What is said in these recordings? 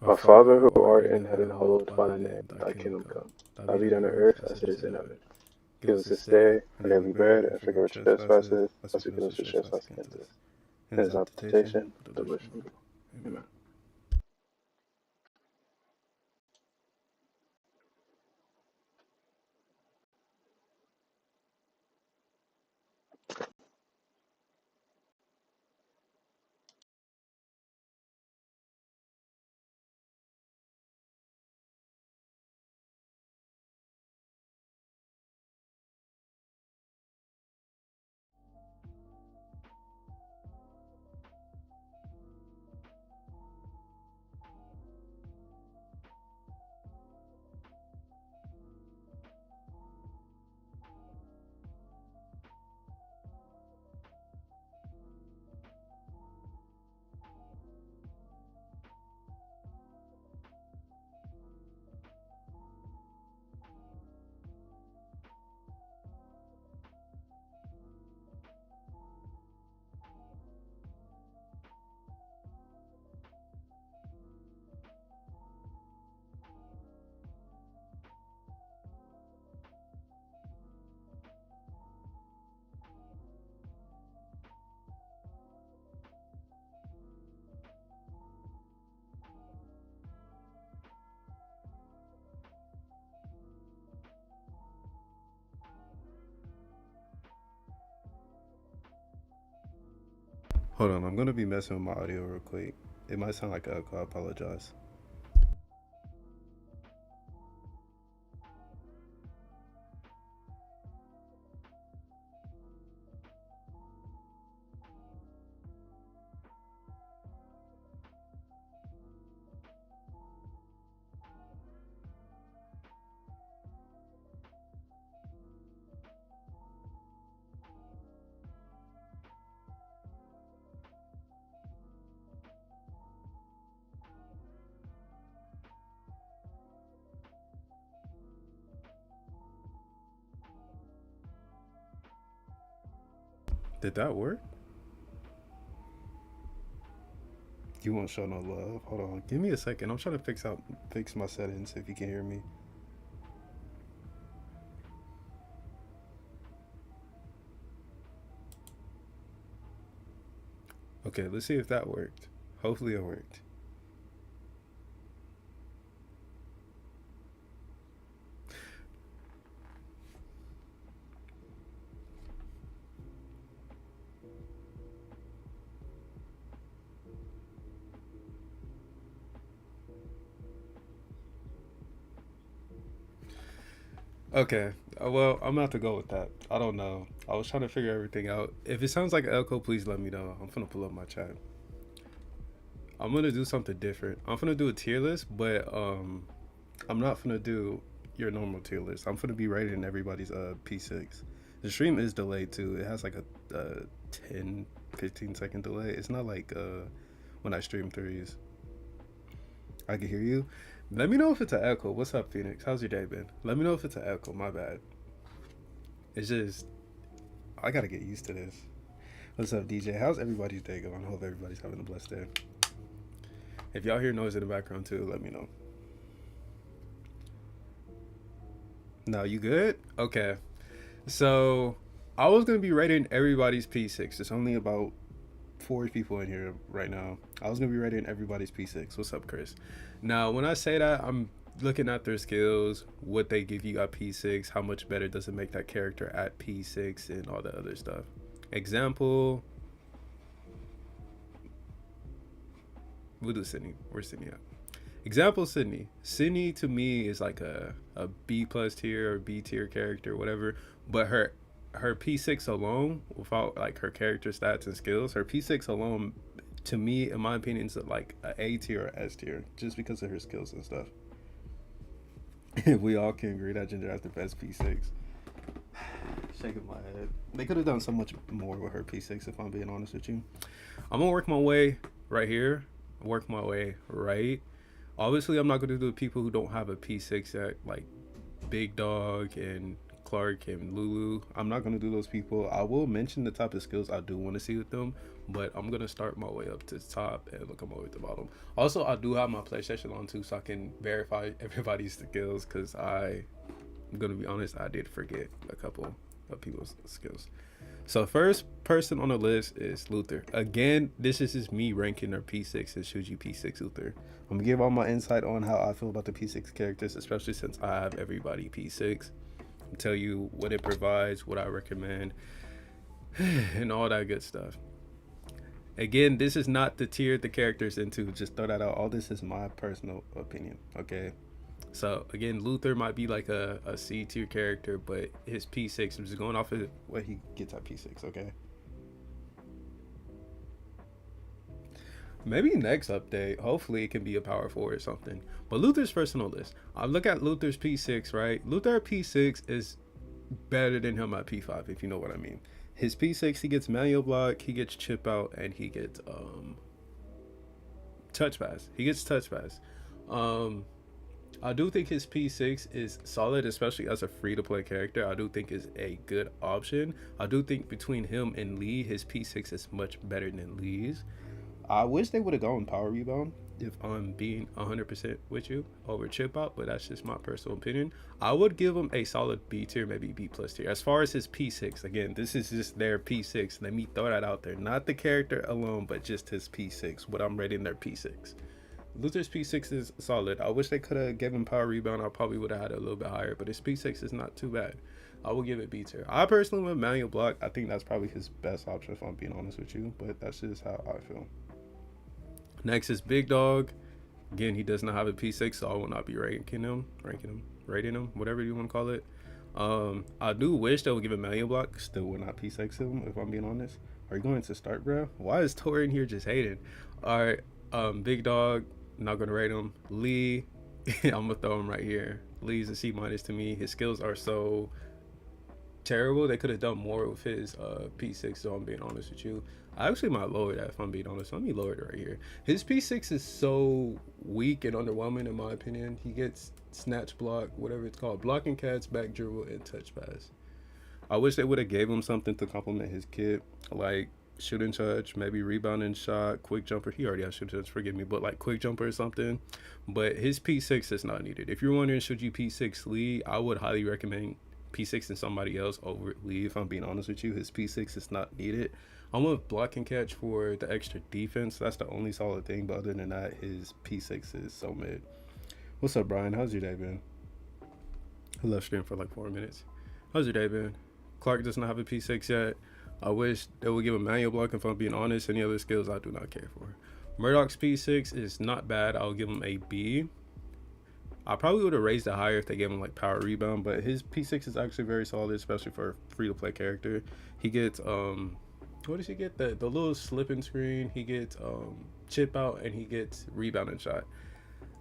Our Father who art in heaven, hallowed be thy name. Thy kingdom come. Thy be done on earth as it is in heaven. Give us this day our daily bread, and forgive our trespasses, as we forgive those who trespass against us. And it's not temptation, but deliver us from evil. Amen. Hold on, I'm gonna be messing with my audio real quick. It might sound like echo. I apologize. Did that work? You won't show no love. Hold on, give me a second. I'm trying to fix my settings. If you can hear me. Okay, let's see if that worked. Hopefully, it worked. Okay. Well, I'm gonna have to go with that. I don't know. I was trying to figure everything out. If it sounds like echo, please let me know. I'm gonna pull up my chat. I'm gonna do something different. I'm gonna do a tier list, but I'm not gonna do your normal tier list. I'm gonna be rating everybody's P6. The stream is delayed too. It has like a 10, 15-second delay. It's not like when I stream threes. I can hear you. Let me know if it's an echo. What's up, Phoenix? How's your day been? Let me know if it's an echo. My bad. It's just I gotta get used to this. What's up, DJ? How's everybody's day going? I hope everybody's having a blessed day. If y'all hear noise in the background too, let me know. No, you good? Okay. So I was gonna be rating everybody's P6. There's only about 4 people in here right now. I was gonna be rating everybody's P6. What's up, Chris? Now, when I say that, I'm looking at their skills, what they give you at P6, how much better does it make that character at P6, and all the other stuff. Example, we'll do Sydney. Where's Sydney at? Example, Sydney. Sydney to me is like a B plus tier or B tier character, whatever. But her P6 alone, without like her character stats and skills, her P6 alone, to me, in my opinion, is like A tier or S tier, just because of her skills and stuff. We all can agree that Ginger has the best P6. Shaking my head. They could have done so much more with her P6, if I'm being honest with you. I'm gonna work my way right here. Work my way right. Obviously, I'm not gonna do the people who don't have a P6 at like Big Dog and Clark and Lulu. I'm not gonna do those people. I will mention the type of skills I do want to see with them, but I'm gonna start my way up to the top and look my way at the bottom. Also, I do have my PlayStation on too, so I can verify everybody's skills. Cause I'm gonna be honest, I did forget a couple of people's skills. So first person on the list is Luther. Again, this is just me ranking their P6 and Shuji P6 Luther. I'm gonna give all my insight on how I feel about the P6 characters, especially since I have everybody P6. I'll tell you what it provides, what I recommend, and all that good stuff. Again, this is not the tier the characters into. Just throw that out. All this is my personal opinion. Okay. So again, Luther might be like a C tier character, but his P6, I'm just going off of what he gets at P6. Okay. Maybe next update, hopefully it can be a power 4 or something. But Luther's first on the list. I look at Luther's P6, right? Luther at P6 is better than him at P5, if you know what I mean. His P6, he gets manual block, he gets chip out, and he gets touch pass. He gets touch pass. I do think his P6 is solid, especially as a free-to-play character. I do think is a good option. I do think between him and Lee, his P6 is much better than Lee's. I wish they would have gone power rebound, if I'm being 100% with you, over chip out, but that's just my personal opinion. I would give him a solid B tier, maybe B plus tier. As far as his P6, again, this is just their P6. Let me throw that out there. Not the character alone, but just his P6, what I'm rating their P6. Luther's P6 is solid. I wish they could have given him power rebound. I probably would have had it a little bit higher, but his P6 is not too bad. I will give it B tier. I personally went manual block. I think that's probably his best option, if I'm being honest with you, but that's just how I feel. Next is Big Dog. Again, he does not have a P6, so I will not be rating him, whatever you want to call it. I do wish they would give him manual block. Still would not P6 him, if I'm being honest. Are you going to start, bro? Why is Tori in here just hating? All right, Big Dog, not gonna rate him. Lee, I'm gonna throw him right here. Lee's a C minus to me. His skills are so terrible. They could have done more with his P6, so I'm being honest with you. I actually might lower that, if I'm being honest. Let me lower it right here. His P6 is so weak and underwhelming, in my opinion. He gets snatch block, whatever it's called, blocking cats, back dribble, and touch pass. I wish they would have gave him something to complement his kit, like shooting touch, maybe rebounding shot, quick jumper. He already has shooting touch, forgive me, but like quick jumper or something. But his P6 is not needed. If you're wondering, should you P6 Lee, I would highly recommend P6 and somebody else over Lee, if I'm being honest with you. His P6 is not needed. I'm with block and catch for the extra defense. That's the only solid thing, but other than that, his P6 is so mid. What's up, Brian? How's your day been? I left stream for like 4 minutes. How's your day been? Clark does not have a P6 yet. I wish they would give a manual block, if I'm being honest. Any other skills I do not care for. Murdoch's P6 is not bad. I'll give him a B. I probably would have raised it higher if they gave him like power rebound, but his P6 is actually very solid, especially for a free-to-play character. He gets what does he get? The little slipping screen. He gets chip out, and he gets rebound and shot.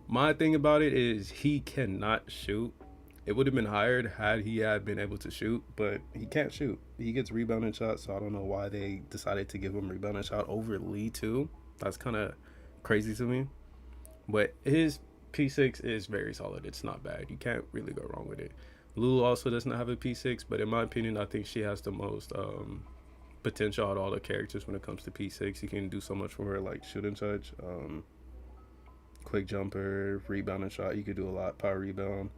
My thing about it is he cannot shoot. It would have been higher had he had been able to shoot, but he can't shoot. He gets rebound and shot, so I don't know why they decided to give him rebound and shot over Lee too. That's kind of crazy to me. But his P6 is very solid. It's not bad. You can't really go wrong with it. Lulu also does not have a P6, but in my opinion, I think she has the most potential out of all the characters when it comes to P6. You can do so much for her, like shoot and touch, quick jumper, rebound and shot. You could do a lot. Power rebound.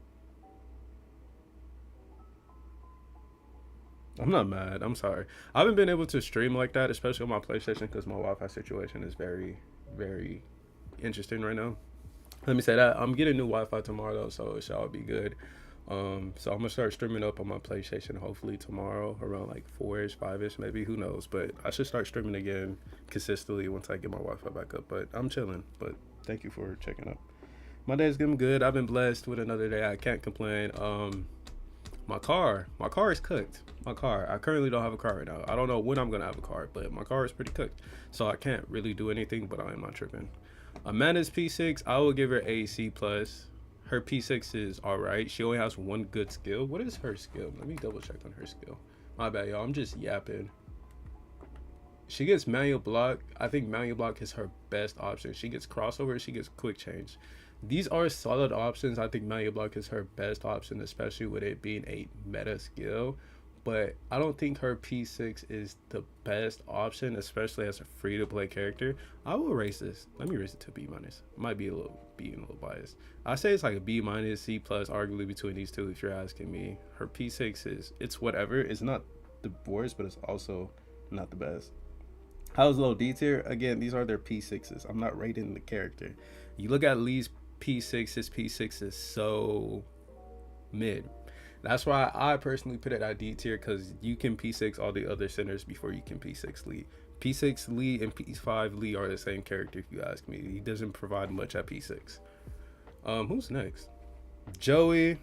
I'm not mad. I'm sorry. I haven't been able to stream like that, especially on my PlayStation, because my Wi-Fi situation is very, very interesting right now. Let me say that. I'm getting new Wi-Fi tomorrow, though, so it shall be good. So I'm going to start streaming up on my PlayStation hopefully tomorrow around like 4-ish, 5-ish, maybe. Who knows? But I should start streaming again consistently once I get my Wi-Fi back up. But I'm chilling. But thank you for checking up. My day's been good. I've been blessed with another day. I can't complain. My car is cooked. I currently don't have a car right now. I don't know when I'm gonna have a car, but my car is pretty cooked, so I can't really do anything, but I am not tripping. Amanda's P6, I will give her a C plus. Her P6 is all right. She only has one good skill. What is her skill? Let me double check on her skill. My bad, y'all. I'm just yapping. She gets manual block. I think manual block is her best option. She gets crossover. She gets quick change. These are solid options. I think manual block is her best option, especially with it being a meta skill. but I don't think her P6 is the best option, especially as a free to play character. I will raise this. Let me raise it to B minus. Might be being a little biased. I say it's like a B minus, C plus, arguably between these two. If you're asking me, her P6 it's whatever. It's not the worst, but it's also not the best. How's low D tier? Again, these are their P6s. I'm not rating the character. You look at Lee's P6, his P6 is so mid. That's why I personally put it at D tier, because you can P6 all the other centers before you can P6 Lee. P6 Lee and P5 Lee are the same character, if you ask me. He doesn't provide much at P6. Who's next? Joey.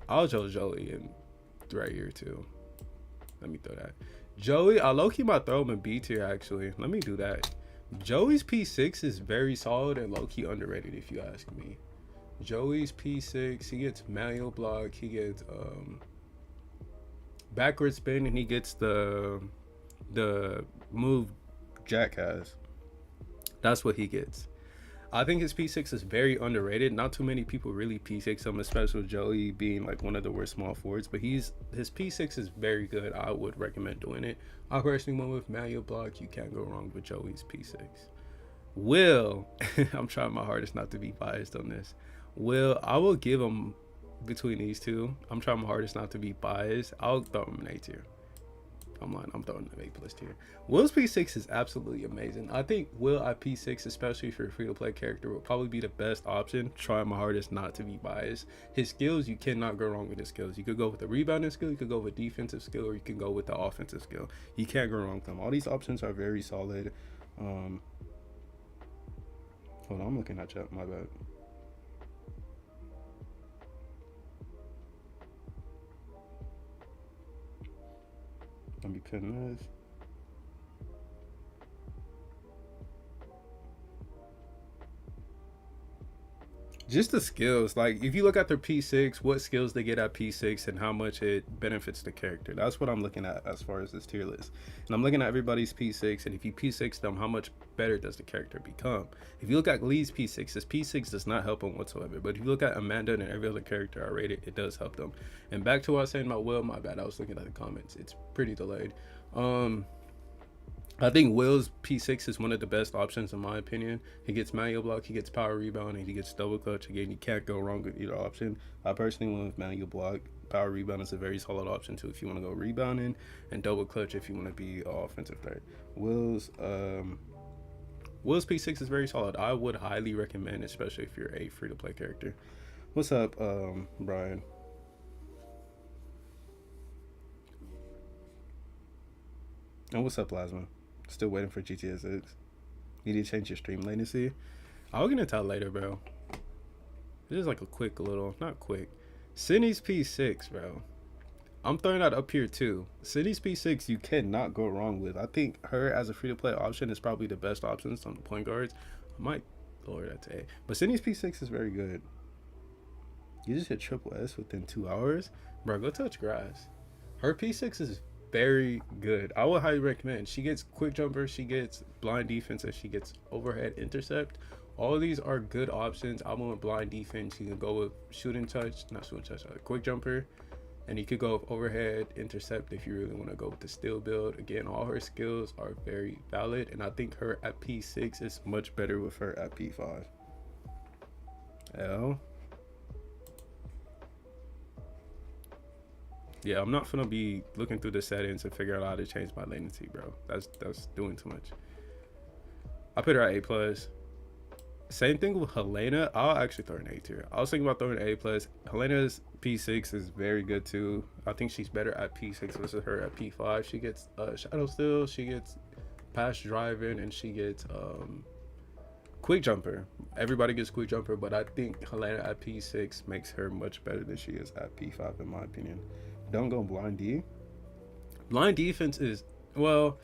I'll choose Joey in right here too. Let me throw that. Joey, I low-key might throw him in B tier actually. Let me do that. Joey's P6 is very solid and low-key underrated, if you ask me. Joey's P6, he gets manual block, he gets backward spin, and he gets the move Jack has. That's what he gets. I think his P6 is very underrated. Not too many people really P6 him, especially with Joey being like one of the worst small forwards, but his P6 is very good. I would recommend doing it. I personally went with manual block. You can't go wrong with Joey's P6. Will, I'm trying my hardest not to be biased on this. Will, I will give him between these two. I'm trying my hardest not to be biased. I'll throw him an A tier. I'm lying, I'm throwing an A+ tier. Will's P6 is absolutely amazing. I think Will at P6, especially for a free-to-play character, will probably be the best option. Trying my hardest not to be biased. His skills, you cannot go wrong with his skills. You could go with the rebounding skill, you could go with defensive skill, or you can go with the offensive skill. You can't go wrong with them. All these options are very solid. Hold on, I'm looking at chat, my bad. Let me pin this. Just the skills. Like, if you look at their P6, what skills they get at P6 and how much it benefits the character. That's what I'm looking at as far as this tier list. And I'm looking at everybody's P6, and if you P6 them, how much better does the character become? If you look at Lee's P6, his P6 does not help him whatsoever. But if you look at Amanda and every other character I rated, it does help them. And back to what I was saying about Will, my bad, I was looking at the comments. It's pretty delayed. I think Will's P6 is one of the best options in my opinion. He gets manual block, he gets power rebound, and he gets double clutch. Again, you can't go wrong with either option. I personally went with manual block. Power rebound is a very solid option too if you want to go rebounding, and double clutch if you want to be offensive threat. Will's P6 is very solid. I would highly recommend, especially if you're a free-to-play character. What's up, Brian? And what's up, Plasma? Still waiting for GTA 6. You need to change your stream latency. I'll get into that later, bro. This is like a quick little, not quick. Sydney's P6, bro. I'm throwing that up here too. Sydney's P6, you cannot go wrong with. I think her as a free-to-play option is probably the best option on the point guards. I might lower that to A. But Sydney's P6 is very good. You just hit triple S within 2 hours? Bro, go touch grass. Her P6 is very good. I would highly recommend. She gets quick jumper, she gets blind defense, and she gets overhead intercept. All of these are good options. I went with blind defense. You can go with shooting touch, not shooting touch, quick jumper, and you could go with overhead intercept if you really want to go with the steal build. Again, all her skills are very valid, and I think her at P6 is much better with her at P5. L. Yeah, I'm not gonna be looking through the settings and figure out how to change my latency, bro. That's doing too much. I put her at A+. Same thing with Helena. I'll actually throw an A tier. I was thinking about throwing an A+. Helena's P6 is very good too. I think she's better at P6 versus her at P5. She gets shadow steal, she gets pass driving, and she gets quick jumper. Everybody gets quick jumper, but I think Helena at P6 makes her much better than she is at P5 in my opinion. Don't go blind D. Blind defense is, well,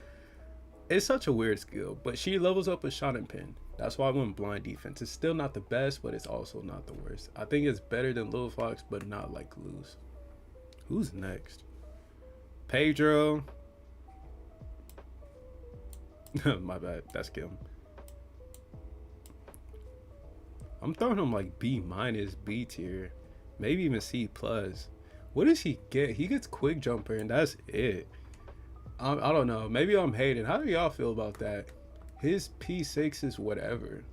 it's such a weird skill, but she levels up with shot and pin. That's why I went blind defense. It's still not the best, but it's also not the worst. I think it's better than Lil Fox, but not like Luz. Who's next? Pedro. My bad, that's Kim. I'm throwing him like B-, B tier. maybe even C plus. What does he get? He gets quick jumper, and that's it. I don't know. Maybe I'm hating. How do y'all feel about that? His P6 is whatever.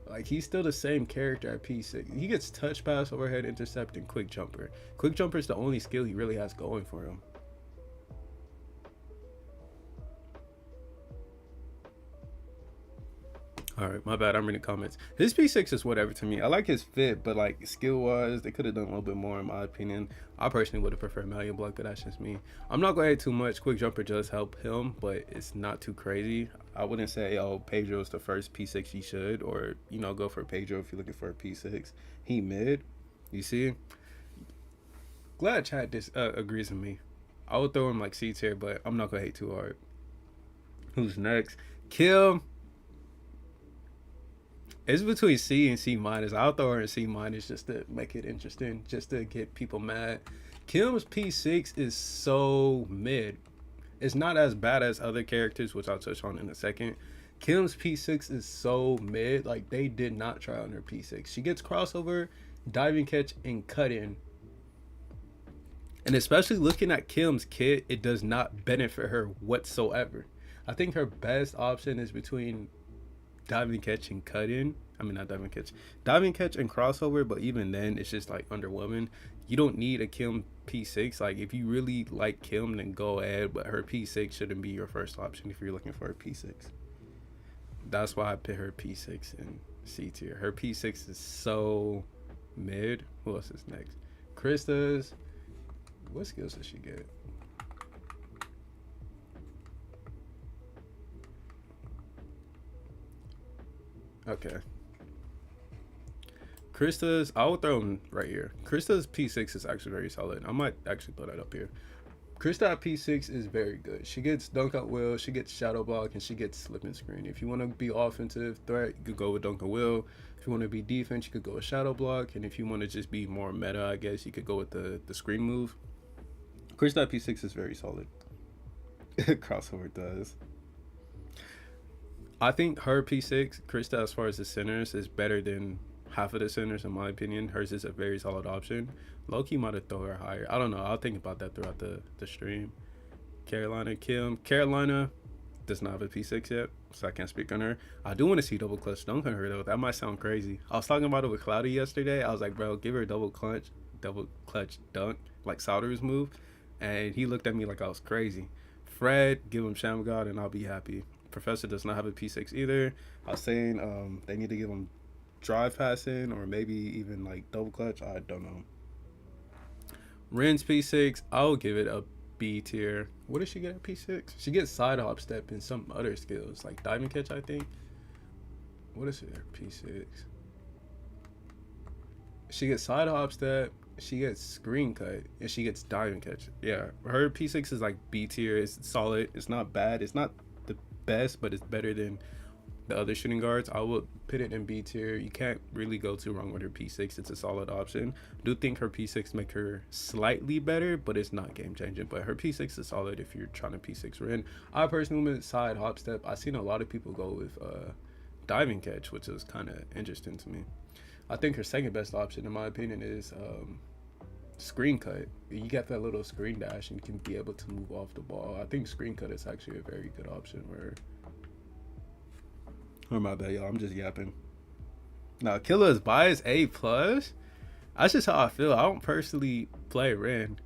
Like, he's still the same character at P6. He gets touch pass, overhead intercept, and quick jumper. Quick jumper is the only skill he really has going for him. All right, my bad. I'm reading comments. His P6 is whatever to me. I like his fit, but like skill-wise, they could have done a little bit more in my opinion. I personally would have preferred Malleable Block, but that's just me. I'm not going to hate too much. Quick Jumper does help him, but it's not too crazy. I wouldn't say, oh, Pedro's the first P6 he should, or, you know, go for Pedro if you're looking for a P6. He mid. You see? Glad chat agrees with me. I would throw him like C tier, but I'm not going to hate too hard. Who's next? Kim. It's between C and C minus. I'll throw her in C minus just to make it interesting, just to get people mad. Kim's P6 is so mid. It's not as bad as other characters, which I'll touch on in a second. Kim's P6 is so mid. Like, they did not try on her P6. She gets crossover, diving catch, and cut in. And especially looking at Kim's kit, it does not benefit her whatsoever. I think her best option is between diving catch and cut in. I mean, not diving catch. Diving catch and crossover, but even then, it's just like underwhelming. You don't need a Kim P6. Like, if you really like Kim, then go ahead, but her P6 shouldn't be your first option if you're looking for a P6. That's why I put her P6 in C tier. Her P6 is so mid. Who else is next? Krista's. What skills does she get? Okay. Krista's, I will throw him right here. Krista's P6 is actually very solid. I might actually put that up here. Krista at P6 is very good. She gets dunk at will, she gets shadow block, and she gets slip and screen. If you want to be offensive threat, you could go with dunk at will. If you want to be defense, you could go with shadow block. And if you want to just be more meta, I guess, you could go with the screen move. Krista at P6 is very solid. Crossover does. I think her P6, Krista, as far as the centers, is better than half of the centers, in my opinion. Hers is a very solid option. Loki might have thrown her higher. I don't know. I'll think about that throughout the stream. Carolina Kim. Carolina does not have a P6 yet, so I can't speak on her. I do want to see double clutch dunk on her, though. That might sound crazy. I was talking about it with Cloudy yesterday. I was like, bro, give her a double clutch dunk, like Sauter's move. And he looked at me like I was crazy. Fred, give him Sham God, and I'll be happy. Professor does not have a P6 either. I was saying they need to give him drive passing or maybe even like double clutch. I don't know. Ren's P6, I'll give it a B tier. What does she get at P6? She gets side hop step and some other skills like diving catch, I think. What is it at P6? She gets side hop step, she gets screen cut, and she gets diving catch. Yeah, her P6 is like B tier. It's solid. It's not bad. It's not the best, but it's better than the other shooting guards. I would put it in B tier. You can't really go too wrong with her P6. It's a solid option. I do think her P6 make her slightly better, but it's not game changing. But her P6 is solid if you're trying to P6 Ren. I personally went side hop step. I've seen a lot of people go with diving catch, which is kind of interesting to me. I think her second best option, in my opinion, is screen cut. You get that little screen dash and you can be able to move off the ball. I think screen cut is actually a very good option. Where, oh my bad, y'all, I'm just yapping. Now, Killa is biased A+. That's just how I feel. I don't personally play Ren.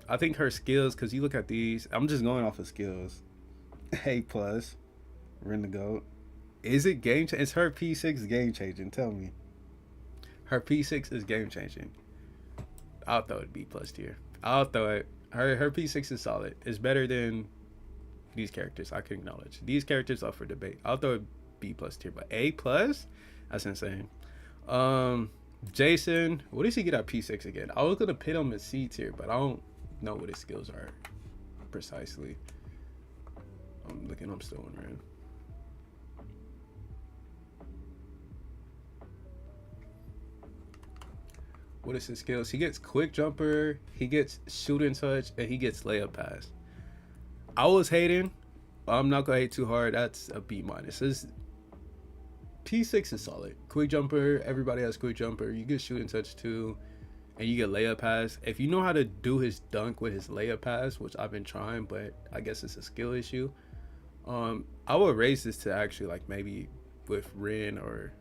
I think her skills, because you look at these, I'm just going off of skills. A+, Ren the GOAT. Is it game changing? Is her P6 game changing? Tell me. Her P6 is game changing. I'll throw it B+ tier. I'll throw it. Her P6 is solid. It's better than these characters. I can acknowledge. These characters are for debate. I'll throw it B+ tier, but A+? That's insane. Jason, what does he get at P6 again? I was gonna pit him at C tier, but I don't know what his skills are precisely. I'm still in Ren. What is his skills? He gets quick jumper, he gets shooting touch, and he gets layup pass. I was hating. I'm not gonna hate too hard. That's a B-. His P6 is solid. Quick jumper, everybody has quick jumper. You get shooting touch too. and you get layup pass. If you know how to do his dunk with his layup pass, which I've been trying, but I guess it's a skill issue. I would raise this to actually like maybe with Ren or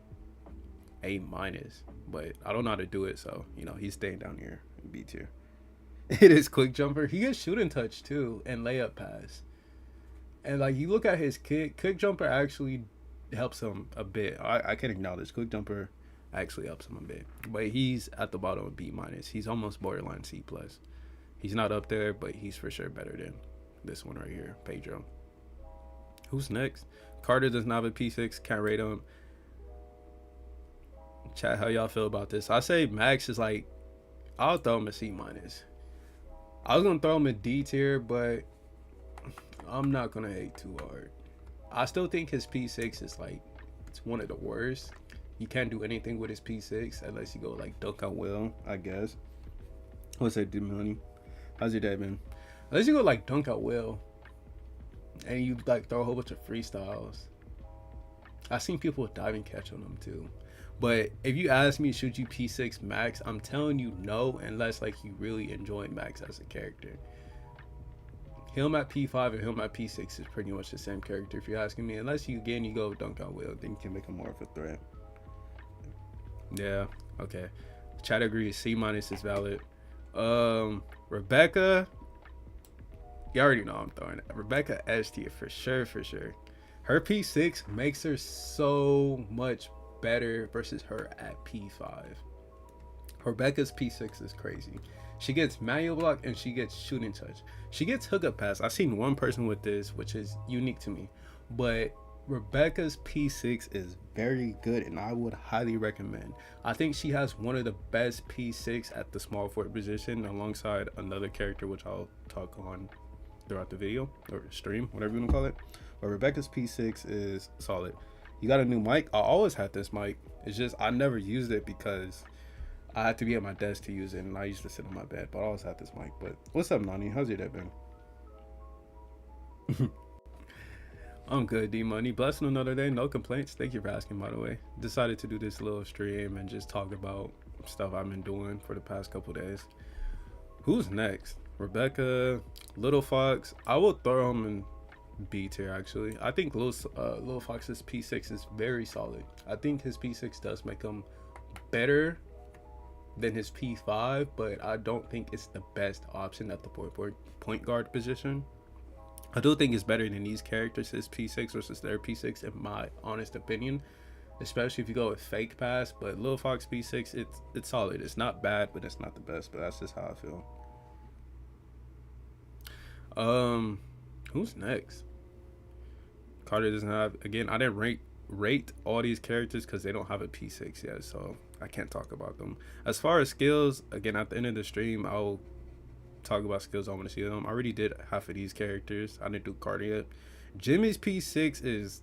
A minus, but I don't know how to do it, so you know he's staying down here in B tier. It is quick jumper. He gets shooting touch too and layup pass. And like you look at his quick jumper actually helps him a bit. I can acknowledge quick jumper actually helps him a bit, but he's at the bottom of B minus. He's almost borderline C plus. He's not up there, but he's for sure better than this one right here, Pedro. Who's next? Carter does not have a P6. Can't rate him. Chat, how y'all feel about this? I say Max is like, I'll throw him a C minus. I was gonna throw him a D tier, but I'm not gonna hate too hard. I still think his P6 is like, it's one of the worst. You can't do anything with his P6 unless you go like dunk on Will, I guess. What's that, D-Money? How's your day been? Unless you go like dunk out Will and you like throw a whole bunch of freestyles. I've seen people diving catch on them too. But if you ask me, should you P6 Max? I'm telling you no, unless like you really enjoy Max as a character. Him at P5 and him at P6 is pretty much the same character if you're asking me. Unless you again you go dunk out Will, then you can make him more of a threat. Yeah, okay. Chat agrees C minus is valid. Rebecca, you already know I'm throwing it. Rebecca S tier for sure, for sure. Her P6 makes her so much better versus her at P5. Rebecca's P6 is crazy. She gets manual block and she gets shooting touch. She gets hookup pass. I've seen one person with this, which is unique to me. But Rebecca's P6 is very good and I would highly recommend. I think she has one of the best P6 at the small forward position alongside another character, which I'll talk on throughout the video or stream, whatever you want to call it. But Rebecca's P6 is solid. You got a new mic? I always had this mic. It's just I never used it because I had to be at my desk to use it, and I used to sit on my bed. But I always had this mic. But what's up, Nani? How's your day been? I'm good, D Money. Blessed another day. No complaints. Thank you for asking, by the way. Decided to do this little stream and just talk about stuff I've been doing for the past couple days. Who's next? Rebecca, Little Fox. I will throw him in B tier actually. I think Little Fox's P6 is very solid. I think his P6 does make him better than his P5, but I don't think it's the best option at the point guard position. I do think it's better than these characters, his P6 versus their P6 in my honest opinion, especially if you go with fake pass. But Little Fox P6, it's solid. It's not bad, but it's not the best, but that's just how I feel. Who's next? Carter doesn't have, again, I didn't rate all these characters because they don't have a P6 yet, so I can't talk about them. As far as skills, again, at the end of the stream, I'll talk about skills I want to see them. I already did half of these characters. I didn't do Carter yet. Jimmy's P6 is,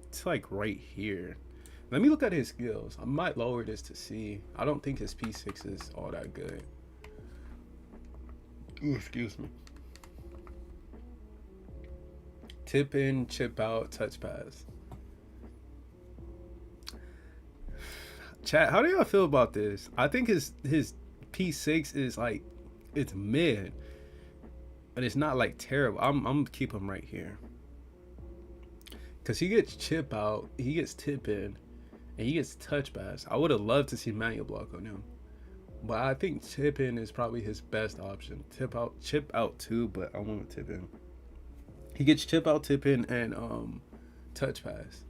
it's like right here. Let me look at his skills. I might lower this to C. I don't think his P6 is all that good. Ooh, excuse me. Tip in, chip out, touch pass. Chat, how do y'all feel about this? I think his P6 is like, it's mid, but it's not like terrible. I'm gonna keep him right here because he gets chip out, he gets tip in, and he gets touch pass. I would have loved to see manual block on him, but I think tip in is probably his best option. Chip out too, but I want to tip in. He gets chip out, tip in, and touch pass.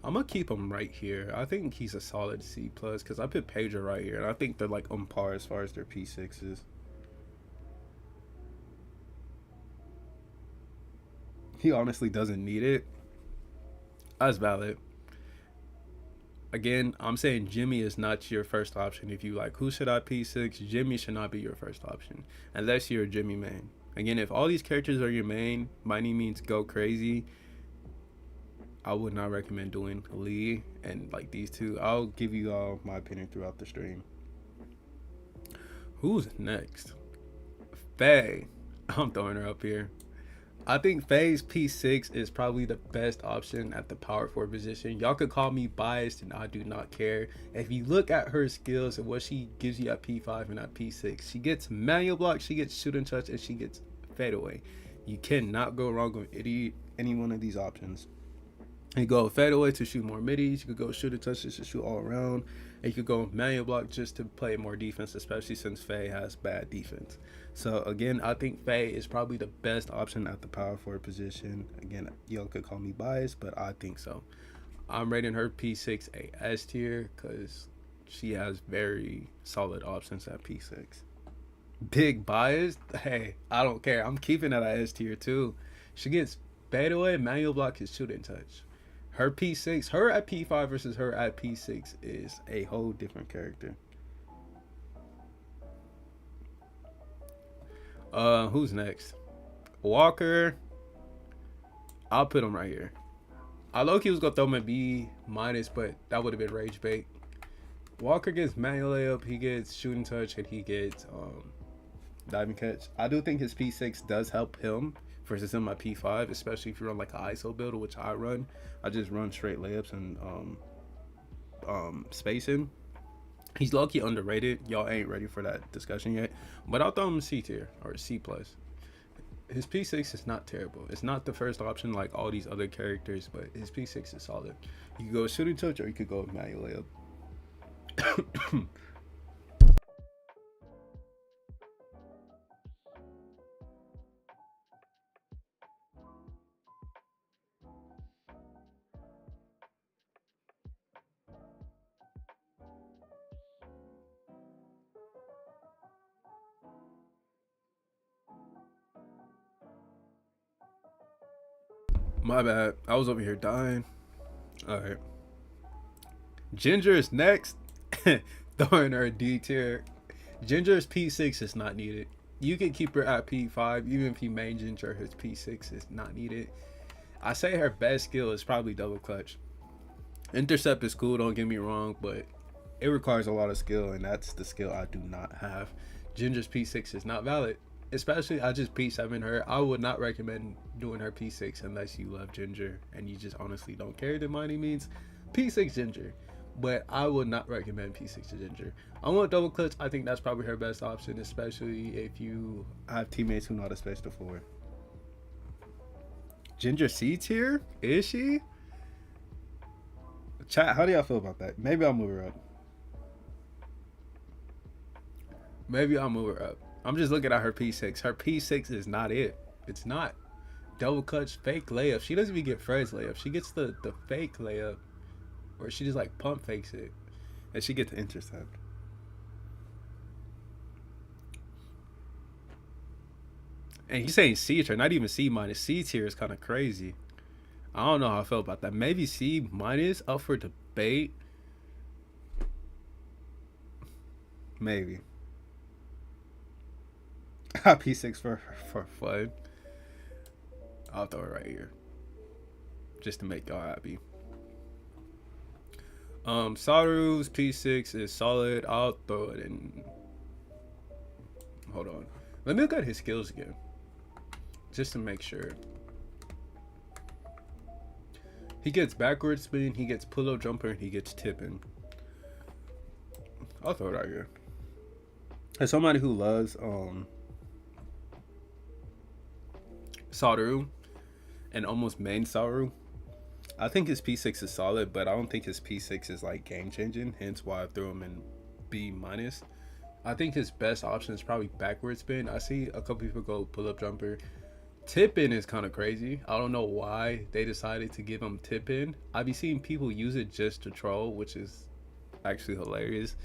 I'm gonna keep him right here. I think he's a solid C plus because I put Pedro right here, and I think they're like on par as far as their P6s. He honestly doesn't need it. That's valid. Again, I'm saying Jimmy is not your first option. If you like, who should I P6? Jimmy should not be your first option unless you're a Jimmy main. Again, if all these characters are your main, by any means go crazy. I would not recommend doing Lee and like these two. I'll give you all my opinion throughout the stream. Who's next? Faye. I'm throwing her up here. I think Faye's P6 is probably the best option at the power forward position. Y'all could call me biased, and I do not care. If you look at her skills and what she gives you at P5 and at P6, she gets manual block, she gets shoot and touch, and she gets fadeaway. You cannot go wrong with any one of these options. You go fadeaway to shoot more middies. You could go shoot and touch just to shoot all around. And you could go manual block just to play more defense, especially since Faye has bad defense. So again, I think Faye is probably the best option at the power forward position. Again, y'all could call me biased, but I think so. I'm rating her P6 a S tier because she has very solid options at P6. Big bias? Hey, I don't care. I'm keeping that at S tier too. She gets fadeaway, manual block, and shoot and touch. Her P6, her at P5 versus her at P6 is a whole different character. Who's next? Walker. I'll put him right here. I low-key was gonna throw him at B minus, but that would have been rage bait. Walker gets manual layup, he gets shooting touch, and he gets diving catch. I do think his P6 does help him versus in my P5, especially if you run like an ISO build, which I run. I just run straight layups and spacing. He's low-key underrated. Y'all ain't ready for that discussion yet, but I'll throw him C tier or C plus. His P6 is not terrible. It's not the first option like all these other characters, but his P6 is solid. You could go shooting touch or you could go manual layup. My bad. I was over here dying. Alright. Ginger is next. Throwing her a D tier. Ginger's P6 is not needed. You can keep her at P5. Even if you main Ginger, his P6 is not needed. I say her best skill is probably double clutch. Intercept is cool, don't get me wrong, but it requires a lot of skill, and that's the skill I do not have. Ginger's P6 is not valid. Especially, I just P7 her. I would not recommend doing her P6 unless you love Ginger and you just honestly don't care to by any means. P6 Ginger, but I would not recommend P6 to Ginger. I want double clutch. I think that's probably her best option, especially if you have teammates who know how to space the floor. Ginger C tier? Is she? Chat, how do y'all feel about that? Maybe I'll move her up. Maybe I'll move her up. I'm just looking at her P6. Her P6 is not it. It's not. Double clutch, fake layup. She doesn't even get Fred's layup. She gets the fake layup where she just like pump fakes it. And she gets the intercept. And he's saying C tier, not even C minus. C tier is kind of crazy. I don't know how I feel about that. Maybe C minus, up for debate. Maybe. P6 for fun. I'll throw it right here, just to make y'all happy. Saru's P6 is solid. I'll throw it in. Hold on. Let me look at his skills again, just to make sure. He gets backward spin, he gets pull-up jumper, and he gets tipping. I'll throw it right here. As somebody who loves Saru and almost main Saru, I think his P6 is solid, but I don't think his P6 is like game changing, hence why I threw him in B minus. I think his best option is probably backward spin. I see a couple people go pull up jumper. Tip in is kind of crazy. I don't know why they decided to give him tip in. I be seeing people use it just to troll, which is actually hilarious.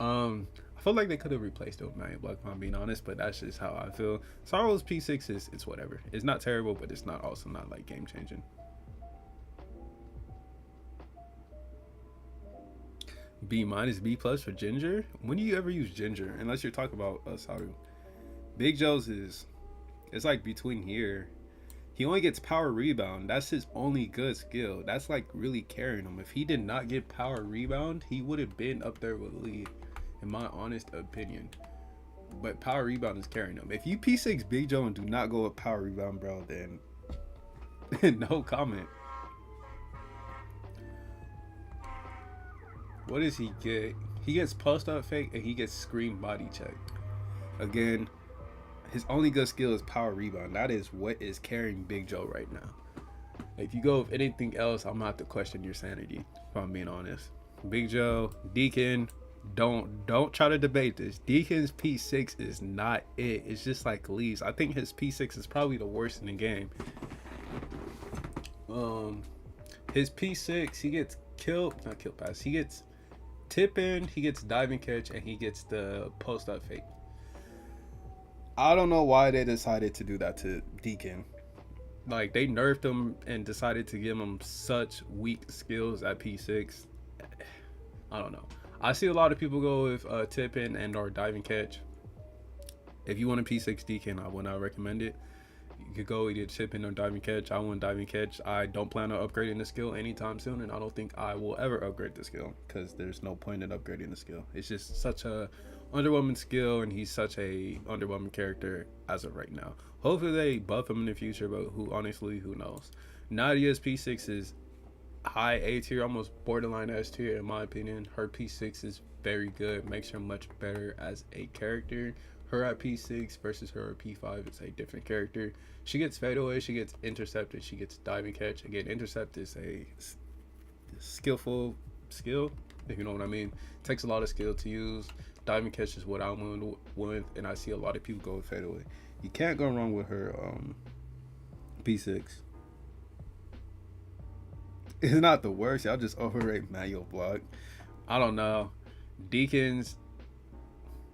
I feel like they could have replaced it with manual block, if I'm being honest, but that's just how I feel. Saru's P6 is, it's whatever. It's not terrible, but it's not also not like game changing. B minus, B plus for Ginger. When do you ever use Ginger? Unless you're talking about Saru. Big Joe's is, it's like between here. He only gets power rebound. That's his only good skill. That's like really carrying him. If he did not get power rebound, he would have been up there with Lee, in my honest opinion. but power rebound is carrying him. If you P6 Big Joe and do not go with power rebound, bro, then no comment. What does he get? He gets post up fake and he gets screen body check. Again, his only good skill is power rebound. That is what is carrying Big Joe right now. If you go with anything else, I'm gonna have to question your sanity, if I'm being honest. Big Joe, Deacon, don't try to debate this. Deacon's P6 is not it. It's just like Lee's. I think his P6 is probably the worst in the game. His P6, he gets not kill pass. He gets tip in, he gets diving catch, and he gets the post up fake. I don't know why they decided to do that to Deacon. Like, they nerfed him and decided to give him such weak skills at P6. I don't know. I see a lot of people go with tip in and or diving catch. If you want a P6 Deacon, I would not recommend it. You could go either tip in or diving catch. I want diving catch. I don't plan on upgrading the skill anytime soon, and I don't think I will ever upgrade the skill because there's no point in upgrading the skill. It's just such a underwhelming skill, and he's such a underwhelming character as of right now. Hopefully they buff him in the future, but who knows. Nadia's P6 is high A tier, almost borderline S tier in my opinion. Her P6 is very good, makes her much better as a character. Her at P6 versus her at P5 is a different character. She gets fadeaway, she gets intercepted, she gets diving catch. Again, intercept is a skillful skill, if you know what I mean. It takes a lot of skill to use. Diving catch is what I'm with, and I see a lot of people go with fadeaway. You can't go wrong with her P6. It's not the worst. Y'all just overrate manual block. I don't know. Deacons,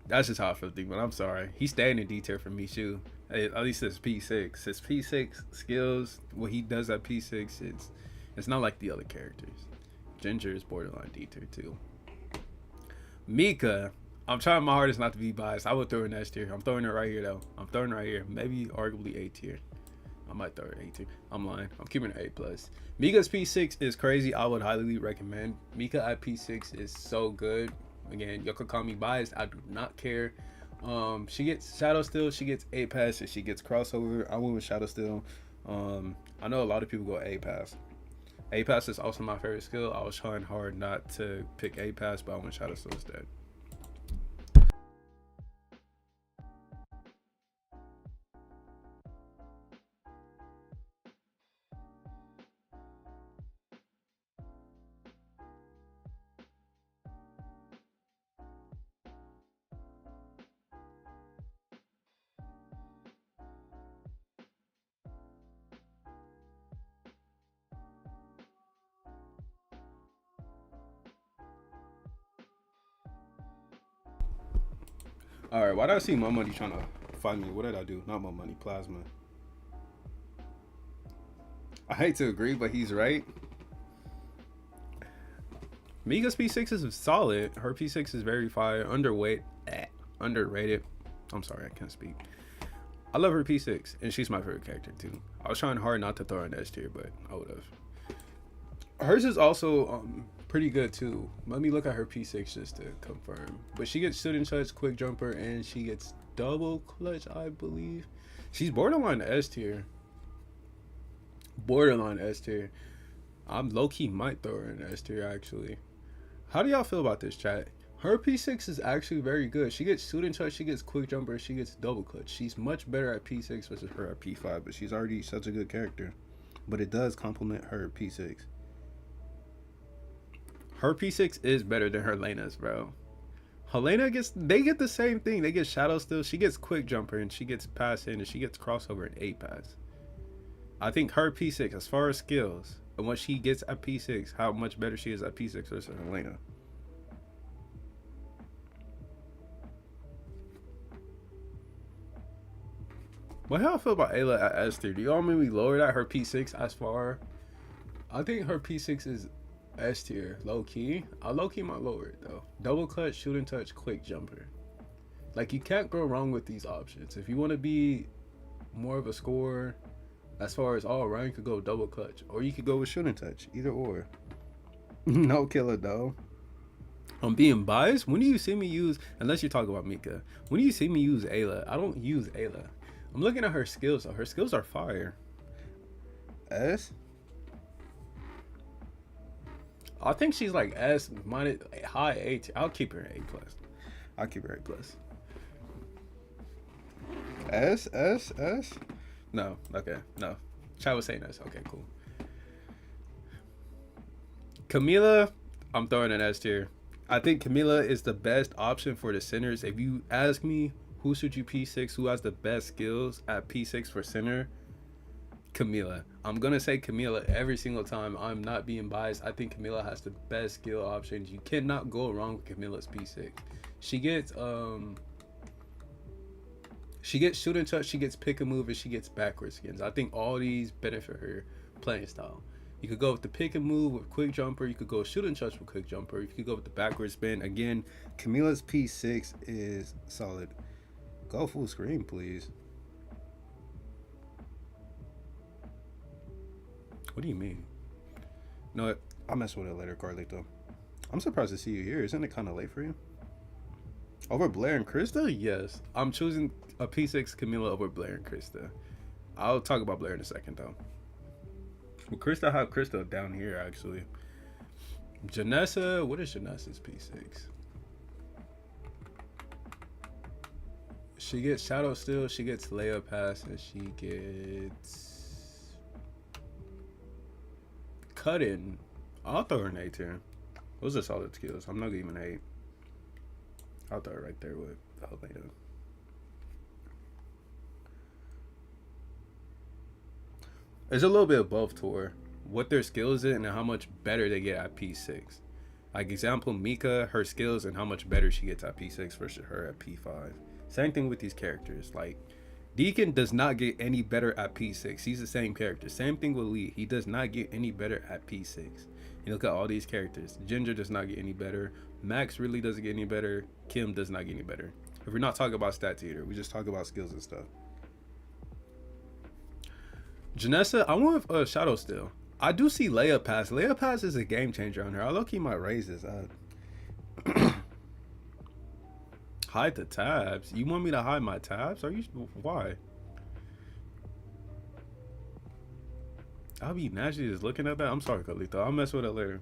that's just how I feel, but I'm sorry. He's staying in D tier for me too. At least his P6. His P6 skills, what he does at P6, it's not like the other characters. Ginger is borderline D tier too. Mika, I'm trying my hardest not to be biased. I would throw her in S tier. I'm throwing her right here though. I'm throwing her right here. Maybe arguably A tier. I might throw her A tier. I'm lying. I'm keeping her A+. Mika's P6 is crazy. I would highly recommend. Mika at P6 is so good. Again, you could call me biased. I do not care. She gets Shadow Steel. She gets A pass. And she gets crossover. I went with Shadow Steel. I know a lot of people go A pass. A pass is also my favorite skill. I was trying hard not to pick A pass, but I went Shadow Steel instead. All right, why did I see my money trying to find me? What did I do? Not my money, plasma. I hate to agree, but he's right. Mika's P6 is solid. Her P6 is very fire. Underrated. I'm sorry, I can't speak. I love her P6, and she's my favorite character too. I was trying hard not to throw her in S tier, but I would have. Hers is also pretty good too. Let me look at her P6 just to confirm. But she gets student touch, quick jumper, and she gets double clutch, I believe. She's borderline S tier. Borderline S tier. I'm low-key might throw her in S tier actually. How do y'all feel about this, chat? Her P6 is actually very good. She gets student touch, she gets quick jumper, she gets double clutch. She's much better at P6 versus her at P5, but she's already such a good character. But it does complement her P6. Her P6 is better than Helena's, bro. Helena they get the same thing. They get Shadow Steel, she gets quick jumper, and she gets pass in, and she gets crossover and A pass. I think her P6, as far as skills, and what she gets at P6, how much better she is at P6 versus Helena. But how I feel about Ayla at S tier? Do y'all mean we lowered at her P6 as far? I think her P6 is S tier, low key. I low key might lower it though. Double clutch, shooting touch, quick jumper. Like, you can't go wrong with these options. If you want to be more of a scorer, as far as all around, you could go double clutch, or you could go with shooting touch. Either or. No killer though. I'm being biased. When do you see me use, unless you're talking about Mika, when do you see me use Ayla? I don't use Ayla. I'm looking at her skills. Her skills are fire. S? I think she's like S minus high A. I'll keep her A plus. I'll keep her A plus. S? No. Okay. No. Chad was saying S. Okay, cool. Camila, I'm throwing an S tier. I think Camila is the best option for the centers. If you ask me who should you P6, who has the best skills at P6 for center, Camila. I'm gonna say Camila every single time. I'm not being biased. I think Camila has the best skill options. You cannot go wrong with Camila's P6. She gets shoot and touch, she gets pick and move, and she gets backward skins. I think all these benefit her playing style. You could go with the pick and move with quick jumper. You could go shoot and touch with quick jumper. You could go with the backward spin. Again, Camila's P6 is solid. Go full screen, please. What do you mean? No, I'll mess with it later, Carlito. I'm surprised to see you here. Isn't it kind of late for you? Over Blair and Krista? Yes. I'm choosing a P6 Camila over Blair and Krista. I'll talk about Blair in a second, though. Well, Krista, I have Krista down here, actually. Janessa, what is Janessa's P6? She gets Shadow Steal, she gets Layup Pass, and she gets Cut In. I'll throw her an A tier. Those are solid skills. I'm not giving an 8. I'll throw her right there with Elena. There's a little bit of both to her. What their skills is and how much better they get at P6. Like example, Mika, her skills and how much better she gets at P6 versus her at P5. Same thing with these characters. Like Deacon does not get any better at P6. He's the same character. Same thing with Lee. He does not get any better at P6. You look at all these characters. Ginger does not get any better. Max really doesn't get any better. Kim does not get any better. If we're not talking about stats either, we just talk about skills and stuff. Janessa, I went with Shadow Steal. I do see Layup Pass. Layup Pass is a game changer on her. I low-key might raise this up. Hide the tabs? You want me to hide my tabs? Are you? Why? I'll be naturally just looking at that. I'm sorry, Carlito. I'll mess with it later.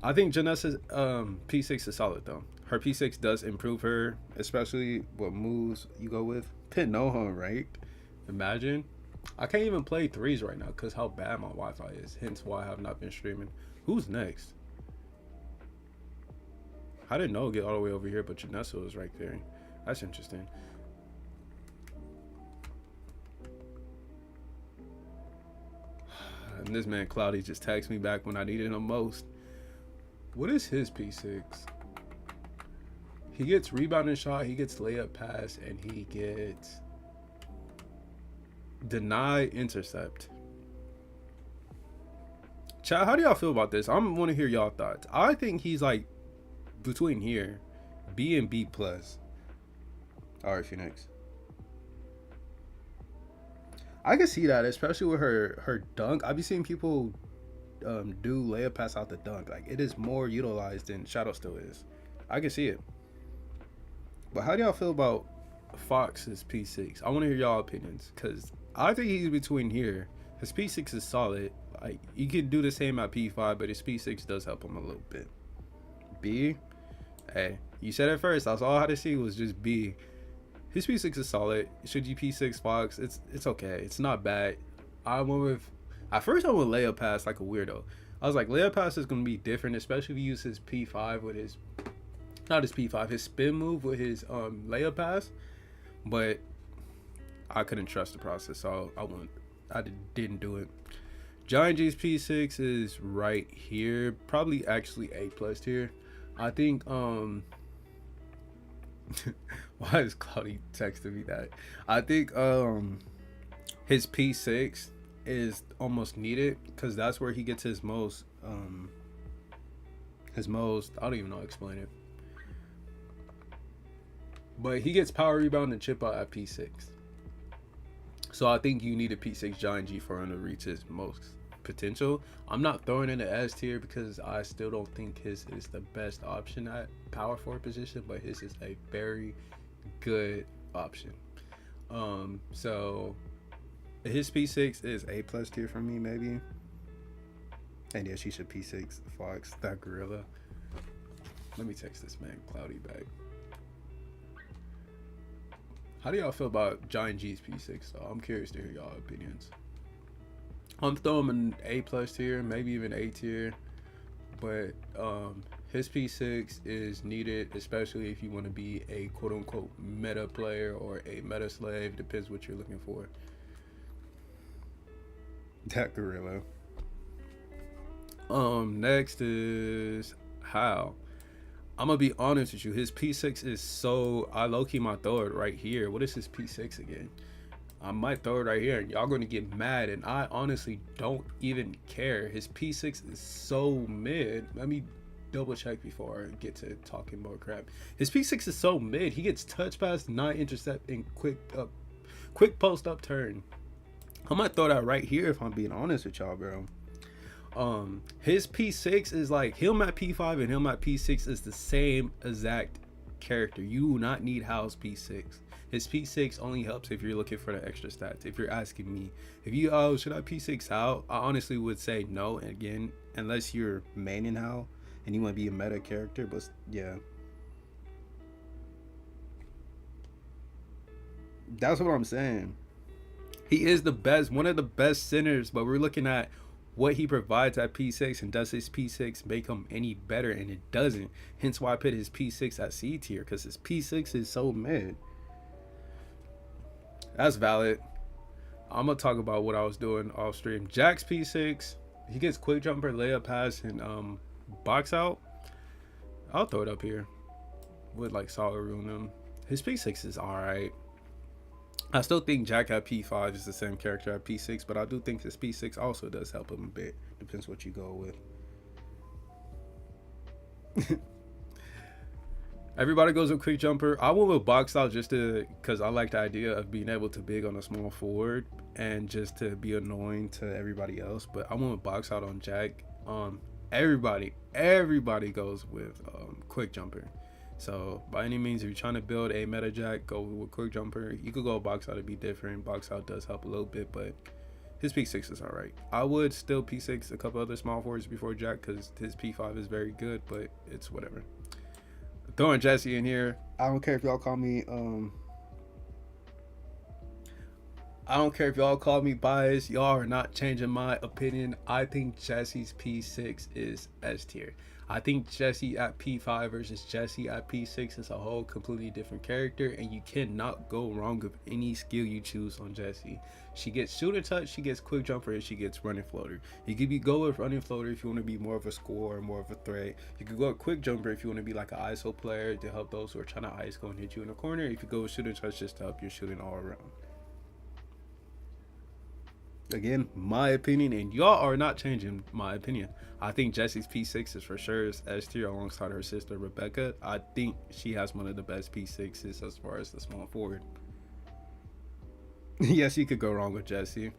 I think Janessa's P6 is solid, though. Her P6 does improve her, especially what moves you go with. Pit no home, right? Imagine. I can't even play threes right now because how bad my Wi-Fi is. Hence why I have not been streaming. Who's next? I didn't know get all the way over here, but Janessa was right there. That's interesting. And this man Cloudy just texted me back when I needed him most. What is his P6? He gets rebounding shot, he gets layup pass, and he gets deny intercept. Chat, how do y'all feel about this? I want to hear y'all thoughts. I think he's like between here, B and B plus. All right, Phoenix. I can see that, especially with her dunk. I've been seeing people do layup pass out the dunk. Like it is more utilized than Shadow Steal is. I can see it. But how do y'all feel about Fox's P6? I want to hear y'all opinions because I think he's between here. His P6 is solid. Like you could do the same at P5, but his P6 does help him a little bit. B, hey, you said it first. That's all I had to see was just B. His P6 is solid. Should you P6 Fox? It's okay. It's not bad. I went with at first I went layup pass like a weirdo. I was like layup pass is gonna be different, especially if you use his P5 with his not his P5, his spin move with his layup pass. But I couldn't trust the process, so I didn't do it. Giant G's P6 is right here, probably actually A plus tier. I think why is Cloudy texting me that? I think his P6 is almost needed because that's where he gets his most I don't even know how to explain it. But he gets power rebound and chip out at P6. So I think you need a P6 Giant G for him to reach his most potential. I'm not throwing in the S tier because I still don't think his is the best option at power forward position, but his is a very good option. So his P6 is A plus tier for me, maybe. And yeah, she should P6 Fox, that gorilla. Let me text this man Cloudy back. How do y'all feel about Giant G's P6 though? I'm curious to hear y'all opinions. I'm throwing him an A plus tier, maybe even A tier, but his P6 is needed, especially if you want to be a quote unquote meta player or a meta slave. Depends what you're looking for. That gorilla. Next is How. I'm gonna be honest with you. His P6 is so, I low-key might throw it right here. What is his P6 again? I might throw it right here and y'all gonna get mad, and I honestly don't even care. His P6 is so mid. Let me double check before I get to talking more crap. His P6 is so mid. He gets touch pass, 9 intercept, and quick post up turn. I might throw that right here if I'm being honest with y'all, bro. His P6 is like him at P5 and him at P6 is the same exact character. You do not need Hal's P6. His P6 only helps if you're looking for the extra stats. If you're asking me, if you should I P6 Hal, I honestly would say no. And again, unless you're maining Hal and you want to be a meta character, but yeah, that's what I'm saying. He is the best, one of the best centers, but we're looking at what he provides at P6, and does his P6 make him any better? And it doesn't. Hence why I put his P6 at C tier, because his P6 is so mid. That's valid. I'm gonna talk about what I was doing off stream. Jack's P6, he gets quick jumper, layup pass, and box out. I'll throw it up here with like solid ruin him. His P6 is alright. I still think Jack at P5 is the same character at P6, but I do think his P6 also does help him a bit. Depends what you go with. Everybody goes with quick jumper. I went with box out just because I like the idea of being able to big on a small forward and just to be annoying to everybody else. But I went with box out on Jack. Everybody goes with quick jumper. So by any means, if you're trying to build a meta Jack, go with quick jumper. You could go box out to be different. Box out does help a little bit, but his P6 is all right. I would still P6 a couple other small forwards before Jack because his P5 is very good, but it's whatever. Throwing Jesse in here. I don't care if y'all call me biased. Y'all are not changing my opinion. I think Jesse's P6 is S tier. I think Jesse at P5 versus Jesse at P6 is a whole completely different character, and you cannot go wrong with any skill you choose on Jesse. She gets shooter touch, she gets quick jumper, and she gets running floater. You could go with running floater if you want to be more of a scorer, more of a threat. You could go with quick jumper if you want to be like an ISO player to help those who are trying to ISO and hit you in the corner. If you go with shooter touch just to help your shooting all around. Again, my opinion, and y'all are not changing my opinion. I think Jesse's P6 is for sure S tier alongside her sister Rebecca. I think she has one of the best P6s as far as the small forward. Yes, you could go wrong with Jesse.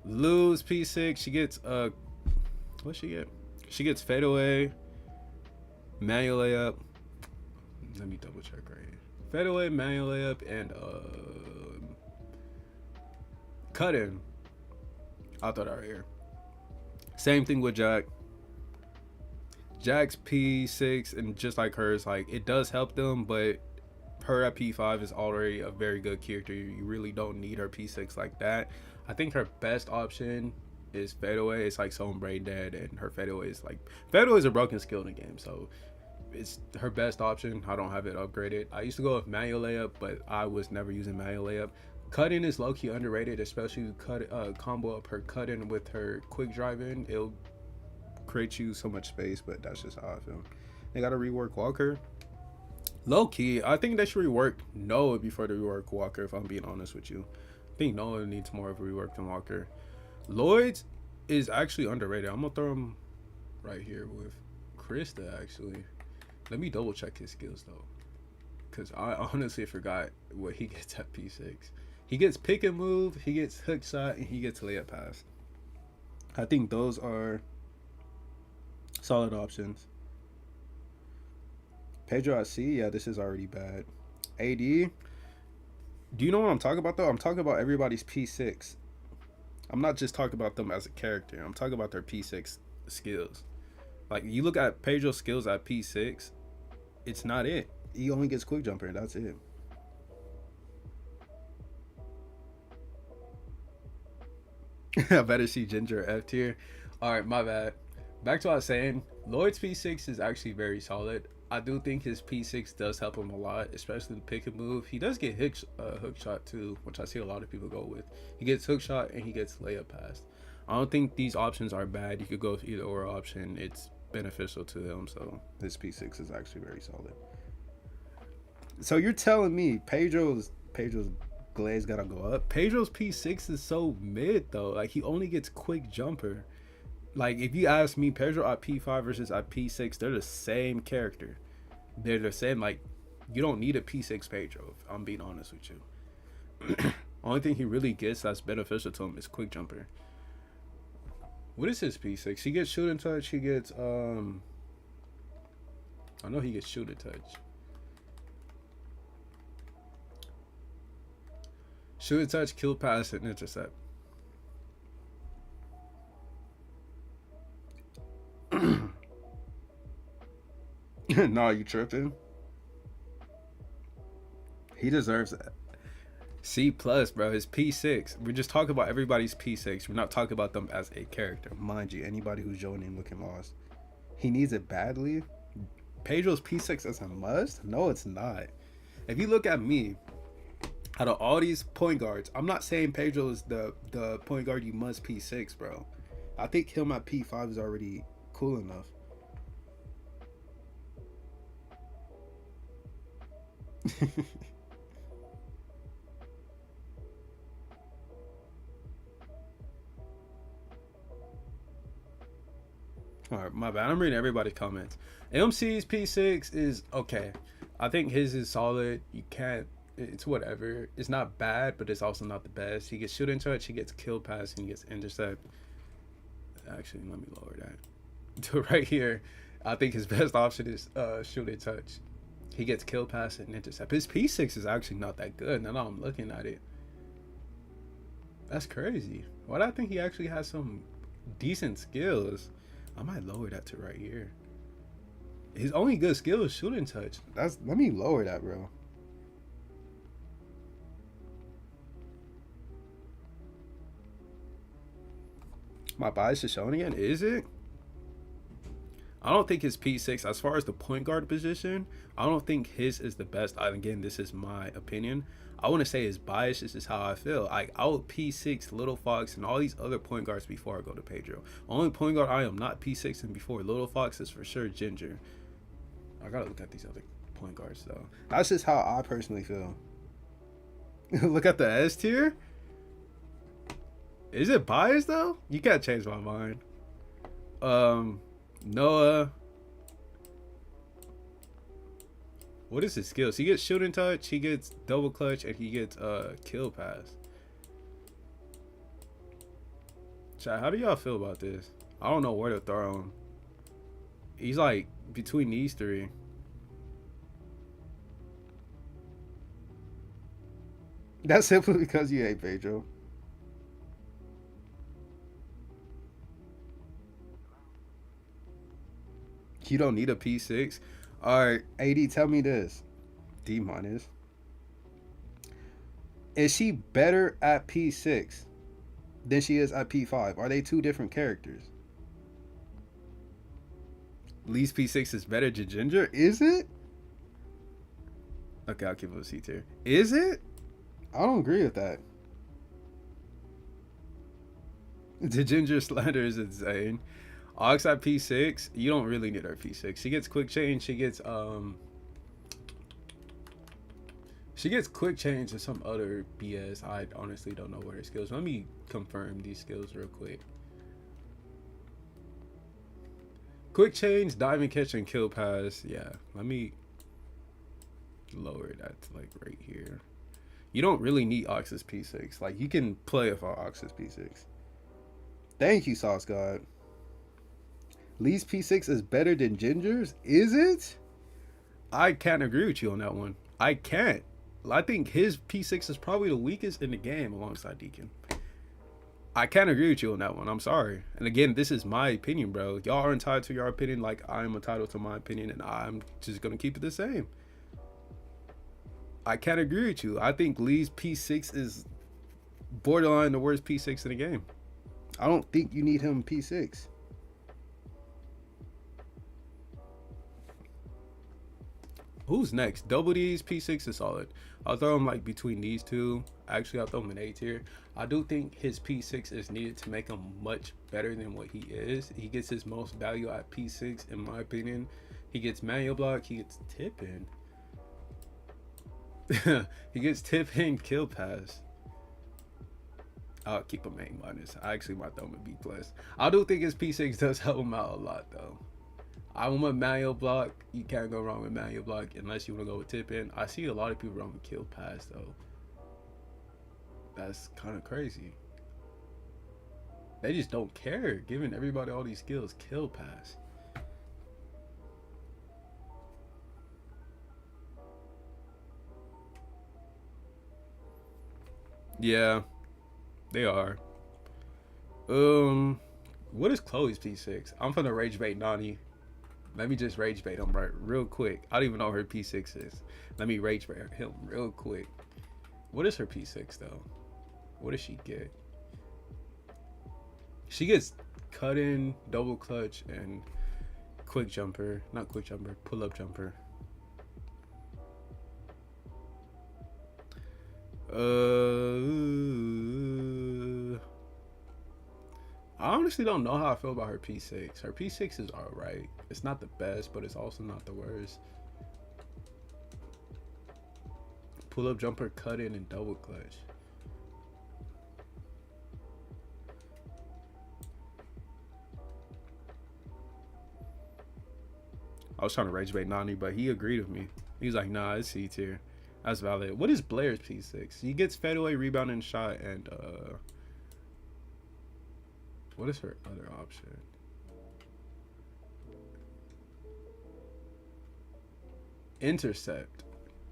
Lou's P6, she gets what she get? She gets fadeaway, manual layup. Let me double check right here. Fadeaway, manual layup, and cut in. I'll throw that right here. Same thing with Jack. Jack's P6, and just like hers, like it does help them, but her at P5 is already a very good character. You really don't need her P6 like that. I think her best option is fadeaway. It's like so brain dead, and her fadeaway is a broken skill in the game, so it's her best option. I don't have it upgraded. I used to go with manual layup, but I was never using manual layup. Cut-in is low-key underrated, especially combo up her cut-in with her quick drive-in. It'll create you so much space, but that's just how I feel. They got to rework Walker. Low-key, I think they should rework Noah before they rework Walker, if I'm being honest with you. I think Noah needs more of a rework than Walker. Lloyd's is actually underrated. I'm going to throw him right here with Krista, actually. Let me double-check his skills, though, because I honestly forgot what he gets at P6. He gets pick and move, he gets hook shot, and he gets layup pass. I think those are solid options. Pedro at C, yeah, this is already bad. AD, do you know what I'm talking about though? I'm talking about everybody's P6. I'm not just talking about them as a character. I'm talking about their P6 skills. Like you look at Pedro's skills at P6, it's not it. He only gets quick jumper and that's it. I better see Ginger F tier. All right, my bad. Back to what I was saying. Lloyd's P6 is actually very solid. I do think his P6 does help him a lot, especially the pick and move. He does get hook shot too, which I see a lot of people go with. He gets hook shot and he gets layup pass. I don't think these options are bad. You could go with either or option. It's beneficial to him, so his P6 is actually very solid. So you're telling me Pedro's glaze gotta go up? Pedro's P6 is so mid though. Like he only gets quick jumper. Like if you ask me, Pedro at P5 versus at P6, they're the same character. They're the same. Like you don't need a P6 Pedro. If I'm being honest with you. Only thing he really gets that's beneficial to him is quick jumper. What is his P6? He gets shooting touch. He gets I know he gets shooting touch. Shooting touch, kill pass, and intercept. Nah, you tripping? He deserves that. C plus, bro. His P6. We're just talking about everybody's P6. We're not talking about them as a character. Mind you, anybody who's joining looking lost. He needs it badly. Pedro's P6 is a must? No, it's not. If you look at me, out of all these point guards, I'm not saying Pedro is the point guard you must P6, bro. I think him at P5 is already cool enough. All right, my bad. I'm reading everybody's comments. MC's P6 is okay. I think his is solid. You can't. It's whatever. It's not bad, but it's also not the best. He gets shooting touch. He gets kill pass. And he gets intercept. Actually, let me lower that to right here. I think his best option is shooting touch. He gets kill pass and intercept. His P6 is actually not that good. Now I'm looking at it. That's crazy. Why do I think he actually has some decent skills? I might lower that to right here. His only good skill is shooting touch. Let me lower that, bro. My bias is showing again. Is it? I don't think his P6, as far as the point guard position, I don't think his is the best. Again, this is my opinion. I want to say his bias. This is how I feel. I would P6 Little Fox and all these other point guards before I go to Pedro. Only point guard I am not P6 and before Little Fox is for sure Ginger. I gotta look at these other point guards though. That's just how I personally feel. Look at the S tier. Is it biased though? You can't change my mind. Noah. What is his skills? He gets shooting touch, he gets double clutch, and he gets kill pass. Chat, how do y'all feel about this? I don't know where to throw him. He's like between these three. That's simply because you hate Pedro. You don't need a P6. All right, AD, tell me this. D minus. Is she better at P6 than she is at P5? Are they two different characters? Lee's P6 is better than Ginger? Is it? Okay, I'll give it a C tier. Is it? I don't agree with that. The Ginger slander is insane. Ox at P6, you don't really need her P6. She gets quick change. She gets quick change and some other BS. I honestly don't know what her skills. Let me confirm these skills real quick. Quick change, diamond catch, and kill pass. Yeah, let me lower that to like right here. You don't really need Ox's P6. Like you can play without Ox's P6. Thank you, Sauce God. Lee's P6 is better than Ginger's? Is it? I can't agree with you on that one. I can't. I think his P6 is probably the weakest in the game alongside Deacon. I can't agree with you on that one. I'm sorry. And again, this is my opinion, bro. Y'all are entitled to your opinion like I'm entitled to my opinion, and I'm just going to keep it the same. I can't agree with you. I think Lee's P6 is borderline the worst P6 in the game. I don't think you need him P6. Who's next? Double D's P6 is solid. I'll throw him like between these two. Actually, I'll throw him in A tier. I do think his P6 is needed to make him much better than what he is. He gets his most value at P6 in my opinion. He gets manual block. He gets tipping. He gets tipping kill pass. I'll keep him A-. I actually might throw him a B+. I do think his P6 does help him out a lot though. I want a manual block. You can't go wrong with manual block unless you want to go with tip-in. I see a lot of people run with kill pass though. That's kind of crazy. They just don't care, giving everybody all these skills. Kill pass. Yeah, they are. What is Chloe's P6? I'm finna rage bait Nani. Let me just rage bait him right real quick. I don't even know what her P6 is. Let me rage bait him real quick. What is her P6 though? What does she get? She gets cut in, double clutch, and quick jumper. Not quick jumper, pull up jumper. I honestly don't know how I feel about her P6. Her P6 is alright. It's not the best, but it's also not the worst. Pull up jumper, cut in, and double clutch. I was trying to rage bait Nani, but he agreed with me. He was like, nah, it's C tier. That's valid. What is Blair's P6? He gets fadeaway, rebound, and shot, and what is her other option? Intercept.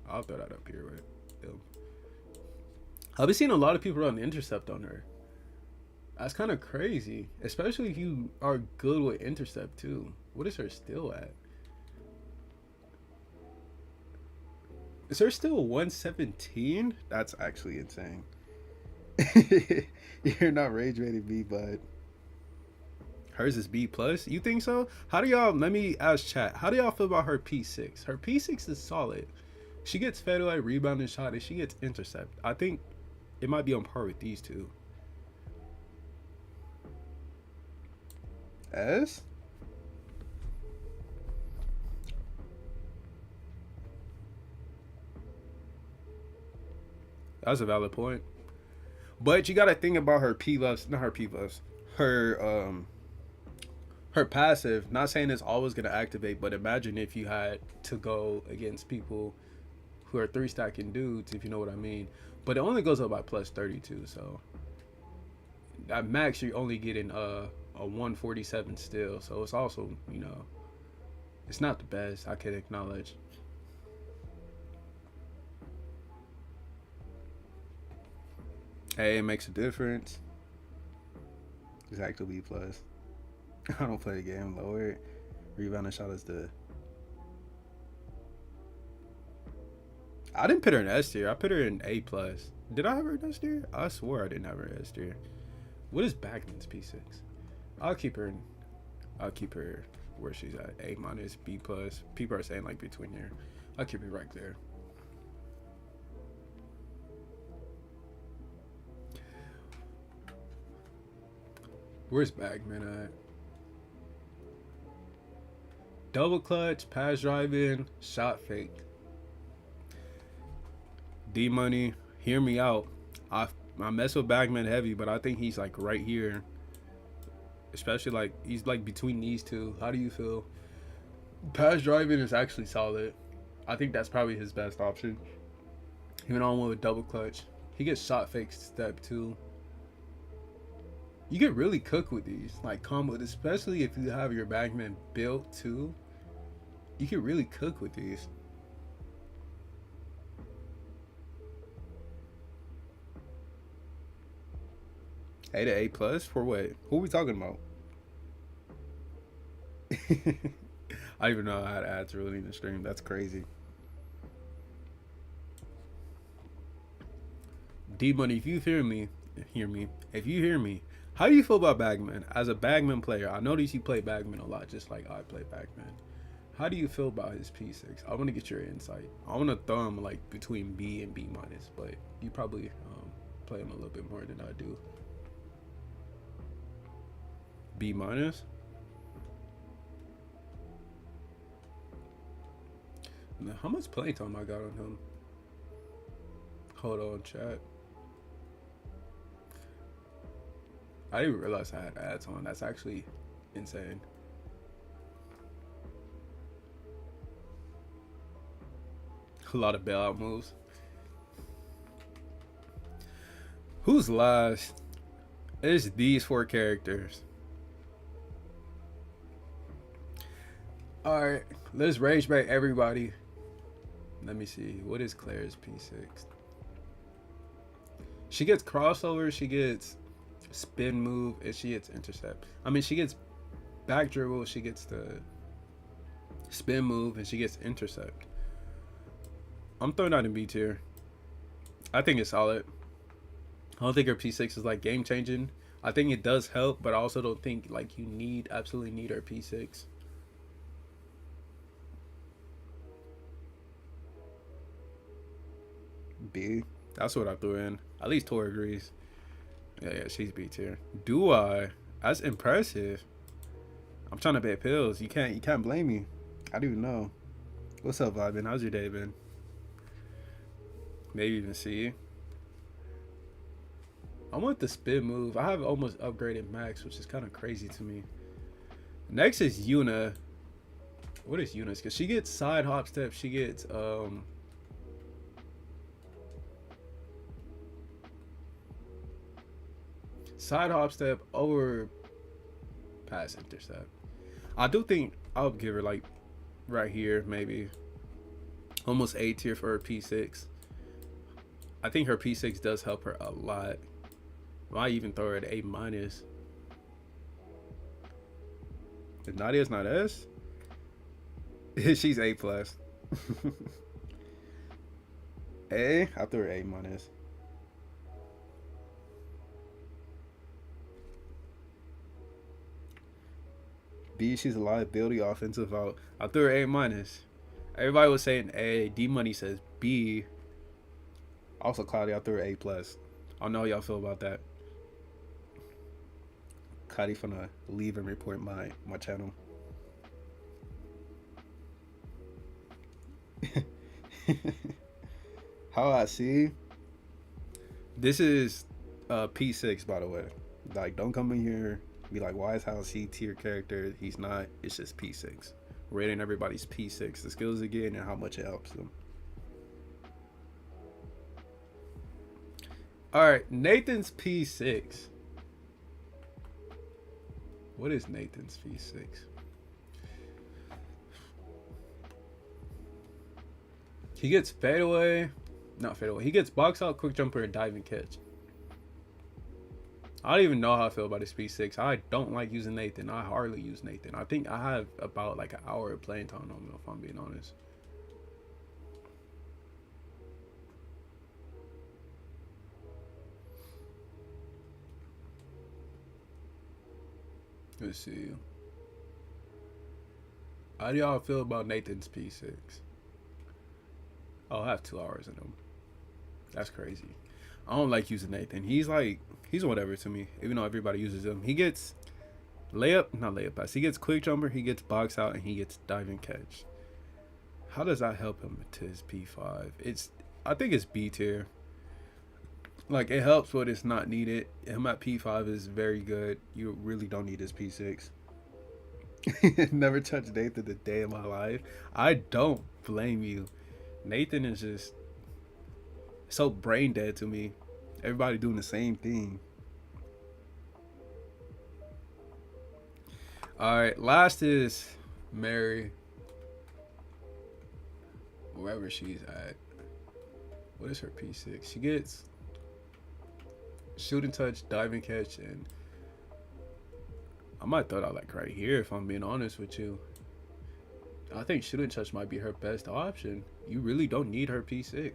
I'll throw that up here with him. I've been seeing a lot of people run intercept on her. That's kind of crazy, especially if you are good with intercept too. What is her still at? Is her still 117? That's actually insane. You're not rage rated B, but hers is B+. You think so? How do y'all, let me ask chat, how do y'all feel about her P6? Her P6 is solid. She gets fadeaway, rebound, and shot, and she gets intercept. I think it might be on par with these two. S? That's a valid point. But you gotta think about her P-buffs, not her P-buffs. Her passive, not saying it's always gonna activate, but imagine if you had to go against people who are 3-stacking dudes, if you know what I mean. But it only goes up by plus 32, so at max you're only getting a 147 still. So it's also, you know, it's not the best, I can acknowledge. Hey, it makes a difference. Exactly B+. I don't play the game lower. Rebound and shot is the. I didn't put her in S tier. I put her in A+. Did I have her in S tier? I swore I didn't have her in S tier. What is Bagman's P6? I'll keep her where she's at. A-, B+. People are saying like between here. I'll keep it right there. Where's Bagman at? Double clutch, pass driving, shot fake. D Money, hear me out. I mess with Bagman heavy, but I think he's like right here. Especially like he's like between these two. How do you feel? Pass driving is actually solid. I think that's probably his best option. Even on one with double clutch. He gets shot fake step too. You can really cook with these, like combo, especially if you have your bagman built too. You can really cook with these. A to A plus for what? Who are we talking about? I don't even know how to add really in the stream. That's crazy. D Money, if you hear me, If you hear me, how do you feel about Bagman? As a Bagman player, I notice you play Bagman a lot, just like I play Bagman. How do you feel about his P6? I want to get your insight. I want to throw him like between B and B minus, but you probably play him a little bit more than I do. B minus. Now, how much playtime I got on him? Hold on, chat. I didn't realize I had ads on. That's actually insane. A lot of bailout moves. Who's last? It's these 4 characters. Alright, let's rage back everybody. Let me see. What is Claire's P6? She gets crossover, she gets spin move, and she gets intercept. I mean, she gets back dribble, she gets the spin move, and she gets intercept. I'm throwing out in B tier. I think it's solid. I don't think her P6 is like game changing. I think it does help, but I also don't think like you absolutely need her P6. B. That's what I threw in. At least Tor agrees. Yeah, she's B tier. Do I? That's impressive. I'm trying to bet pills. You can't blame me. I don't even know. What's up, Vibin? How's your day been? Maybe even C. I want the spin move. I have almost upgraded max, which is kind of crazy to me. Next is Yuna. What is Yuna's? Because she gets side hop step. She gets side hop step over pass intercept. I do think I'll give her like right here, maybe almost A tier for her P6. I think her P6 does help her a lot. Why even throw her at A minus? If Nadia's not S, she's A plus. A, I threw her A minus. B, she's a liability offensive out. I threw her A minus. Everybody was saying A. D Money says B. Also, Claudia, I threw her A plus. I don't know how y'all feel about that. Claudia finna leave and report my channel. How I see. This is P6, by the way. Like, don't come in here be like, why is Hal C tier character? He's not. It's just P6. Rating everybody's P6, the skills again, and how much it helps them. All right, Nathan's P6. What is Nathan's P6? He gets fadeaway. Not fadeaway. He gets box out, quick jumper, and dive and catch. I don't even know how I feel about his P6. I don't like using Nathan. I hardly use Nathan. I think I have about like an hour of playing time on him, if I'm being honest. Let's see. How do y'all feel about Nathan's P6? Oh, I have 2 hours in him. That's crazy. I don't like using Nathan. He's whatever to me, even though everybody uses him. He gets not layup pass. He gets quick jumper, he gets box out, and he gets dive and catch. How does that help him to his P5? I think it's B tier. Like, it helps, but it's not needed. Him at P5 is very good. You really don't need his P6. Never touched Nathan a day in my life. I don't blame you. Nathan is just so brain dead to me. Everybody doing the same thing. All right, last is Mary, wherever she's at. What is her P6? She gets shoot and touch, dive and catch, and I might throw that like right here if I'm being honest with you. I think shoot and touch might be her best option. You really don't need her P6.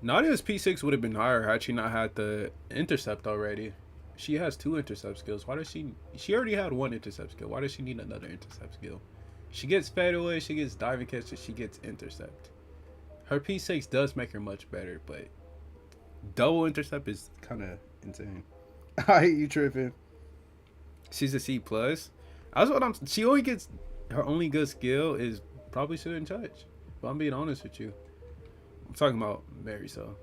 Nadia's P6 would have been higher had she not had the intercept already. She has 2 intercept skills. Why does she already had 1 intercept skill. Why does she need another intercept skill? She gets fadeaway, she gets diving catch, and she gets intercept. Her P6 does make her much better, but double intercept is kind of insane. I hate you tripping. She's a C plus. That's what I'm. She only gets her only good skill is probably shouldn't touch. But I'm being honest with you. I'm talking about Mary, so.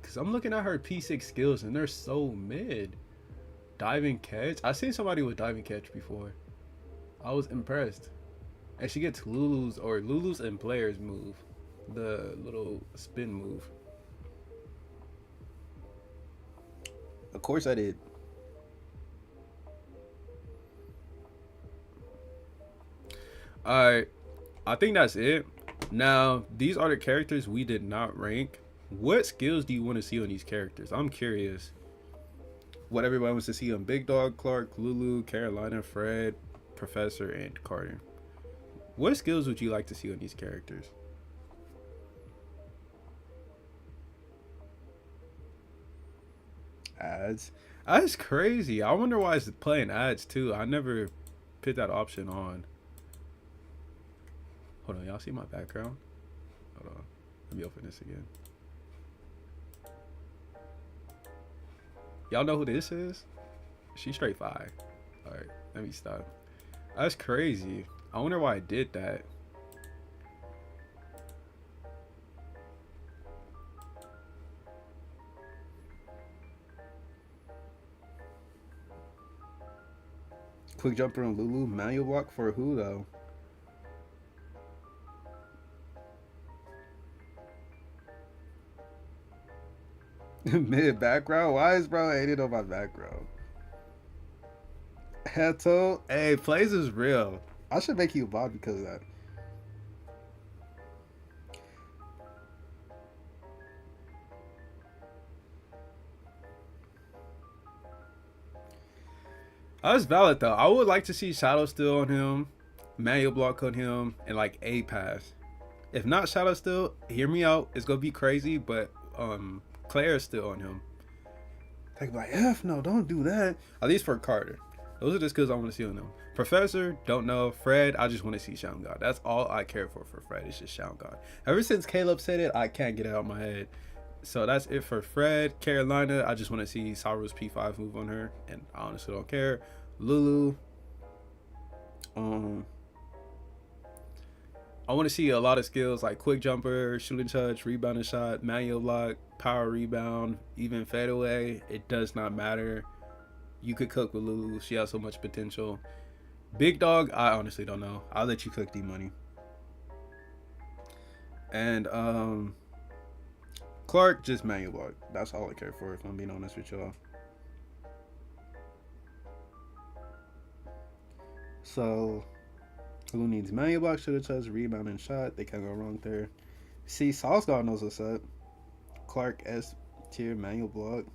Cause I'm looking at her P6 skills and they're so mid. Diving catch. I seen somebody with diving catch before. I was impressed. And she gets Lulu's and players move. The little spin move. Of course I did. Alright. I think that's it. Now, these are the characters we did not rank. What skills do you want to see on these characters? I'm curious. What everybody wants to see on Big Dog, Clark, Lulu, Carolina, Fred, Professor, and Carter. What skills would you like to see on these characters? Ads. That's crazy. I wonder why it's playing ads too. I never put that option on. Hold on, y'all see my background? Hold on. Let me open this again. Y'all know who this is? She's straight 5. Alright, let me stop. That's crazy. I wonder why I did that. Quick jumper on Lulu. Manual block for who though? Mid background? Why is bro hating on my background? Heto? Hey, plays is real. I should make you a bot because of that. That's valid though. I would like to see Shadow Steel on him, manual block on him, and like A pass. If not Shadow Steel, hear me out. It's gonna be crazy, but Claire is still on him. Like F no, don't do that. At least for Carter. Those are the skills I want to see on them. Professor, don't know. Fred, I just want to see Shadow God. That's all I care for Fred. It's just Shadow God. Ever since Caleb said it, I can't get it out of my head. So that's it for Fred. Carolina, I just want to see Saru's P5 move on her, and I honestly don't care. Lulu, I want to see a lot of skills like quick jumper, shooting touch, rebound and shot, manual block, power rebound, even fadeaway. It does not matter. You could cook with Lulu. She has so much potential. Big Dog, I honestly don't know. I'll let you cook the money. And Clark, just manual block. That's all I care for, if I'm being honest with y'all. So, who needs manual block, should have touched, rebound, and shot? They can't go wrong there. See, Sauce God knows what's up. Clark S tier manual block.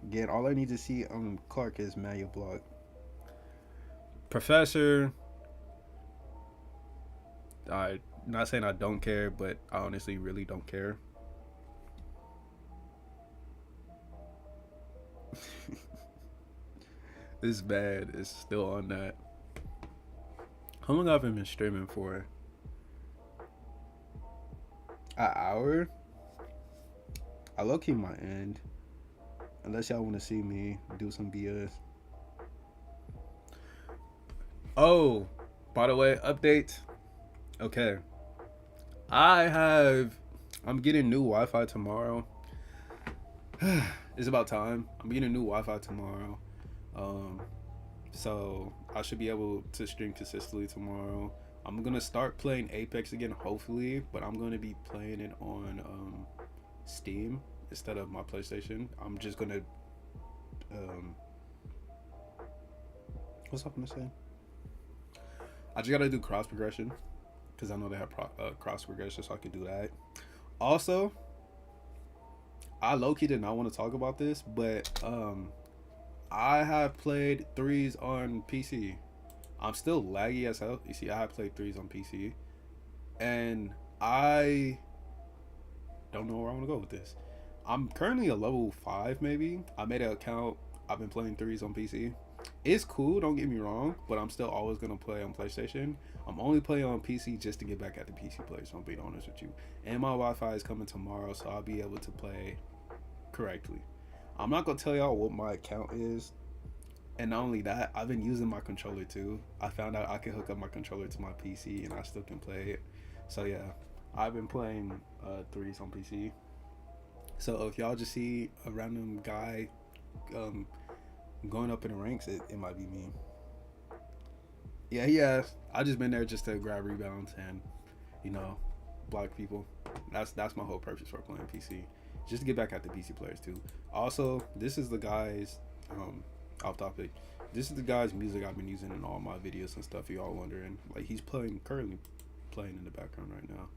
Again, all I need to see on Clark is manual block. Professor, I'm not saying I don't care, but I honestly really don't care. This bad is still on that. How long have I been streaming for? An hour? I low-key my end. Unless y'all want to see me do some BS. Oh, by the way, update. Okay. I'm getting new Wi-Fi tomorrow. It's about time. I'm getting new Wi-Fi tomorrow. So I should be able to stream consistently tomorrow. I'm gonna start playing Apex again, hopefully, but I'm gonna be playing it on Steam instead of my PlayStation. I'm just gonna what's up gonna say? I just gotta do cross progression because I know they have cross progression, so I can do that. Also, I low key did not want to talk about this, but I have played threes on PC. I'm still laggy as hell. You see, I have played threes on PC, and I don't know where I want to go with this. I'm currently a level 5, maybe. I made an account. I've been playing threes on PC. It's cool, don't get me wrong, but I'm still always going to play on PlayStation. I'm only playing on PC just to get back at the PC players, I'm being honest with you. And my Wi-Fi is coming tomorrow, so I'll be able to play correctly. I'm not going to tell y'all what my account is. And not only that, I've been using my controller too. I found out I can hook up my controller to my PC and I still can play it. So yeah, I've been playing threes on PC. So if y'all just see a random guy going up in the ranks, it might be me. Yeah. I just been there just to grab rebounds and, you know, block people. That's my whole purpose for playing PC. Just to get back at the PC players too. Also, this is the guy's off topic. This is the guy's music I've been using in all my videos and stuff. Y'all wondering, like, he's currently playing in the background right now.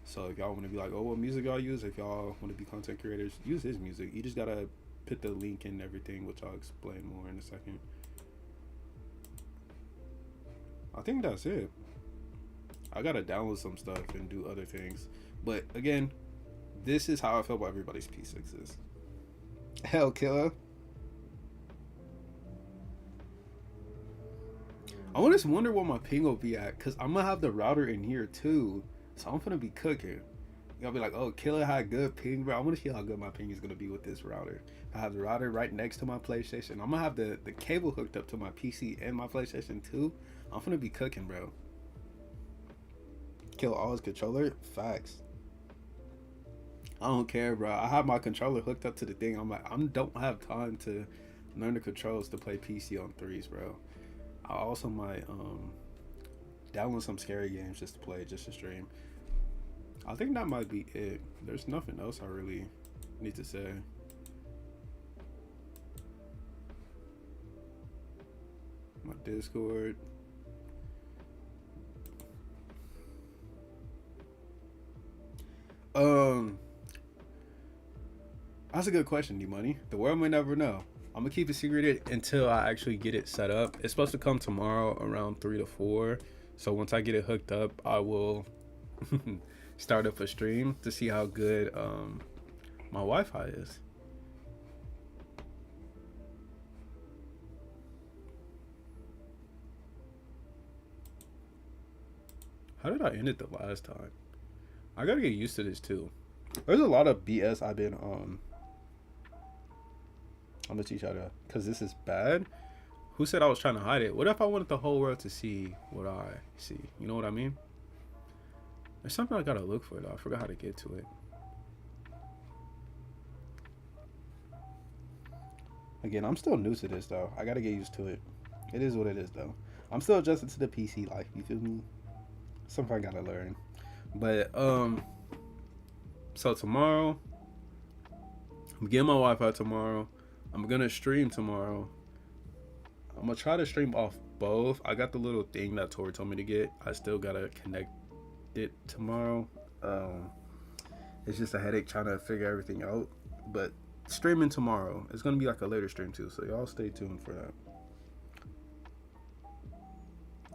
So if y'all want to be like, oh, what music y'all use? If y'all want to be content creators, use his music. You just gotta put the link in everything, which I'll explain more in a second. I think that's it. I gotta download some stuff and do other things. But again, this is how I feel about everybody's P6s. iamKilla. I always wonder what my ping will be at, because I'm gonna have the router in here too. So I'm gonna be cooking. You'll be like, oh, Killa had good ping, bro. I wanna see how good my ping is gonna be with this router. I have the router right next to my PlayStation. I'm gonna have the cable hooked up to my PC and my PlayStation too. I'm gonna be cooking, bro. Kill all his controller? Facts. I don't care, bro. I have my controller hooked up to the thing. I'm like, I don't have time to learn the controls to play PC on threes, bro. I also might download some scary games just to play, just to stream. I think that might be it. There's nothing else I really need to say. My Discord. That's a good question, D-Money. The world may never know. I'm gonna keep it secreted until I actually get it set up. It's supposed to come tomorrow around 3 to 4. So once I get it hooked up, I will start up a stream to see how good my Wi-Fi is. How did I end it the last time? I gotta get used to this too. There's a lot of BS I've been I'm gonna teach y'all that, because this is bad. Who said I was trying to hide it? What if I wanted the whole world to see what I see? You know what I mean? There's something I gotta look for though. I forgot how to get to it. Again, I'm still new to this though. I gotta get used to it. It is what it is though. I'm still adjusting to the PC life, you feel me? Something I gotta learn. But so tomorrow, I'm getting my Wi-Fi tomorrow. I'm gonna stream tomorrow. I'm gonna try to stream off both. I got the little thing that Tori told me to get. I still gotta connect it tomorrow. It's just a headache trying to figure everything out. But streaming tomorrow. It's gonna be like a later stream too, so y'all stay tuned for that.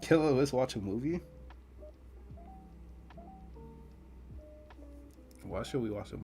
Killa, let's watch a movie. Why should we watch a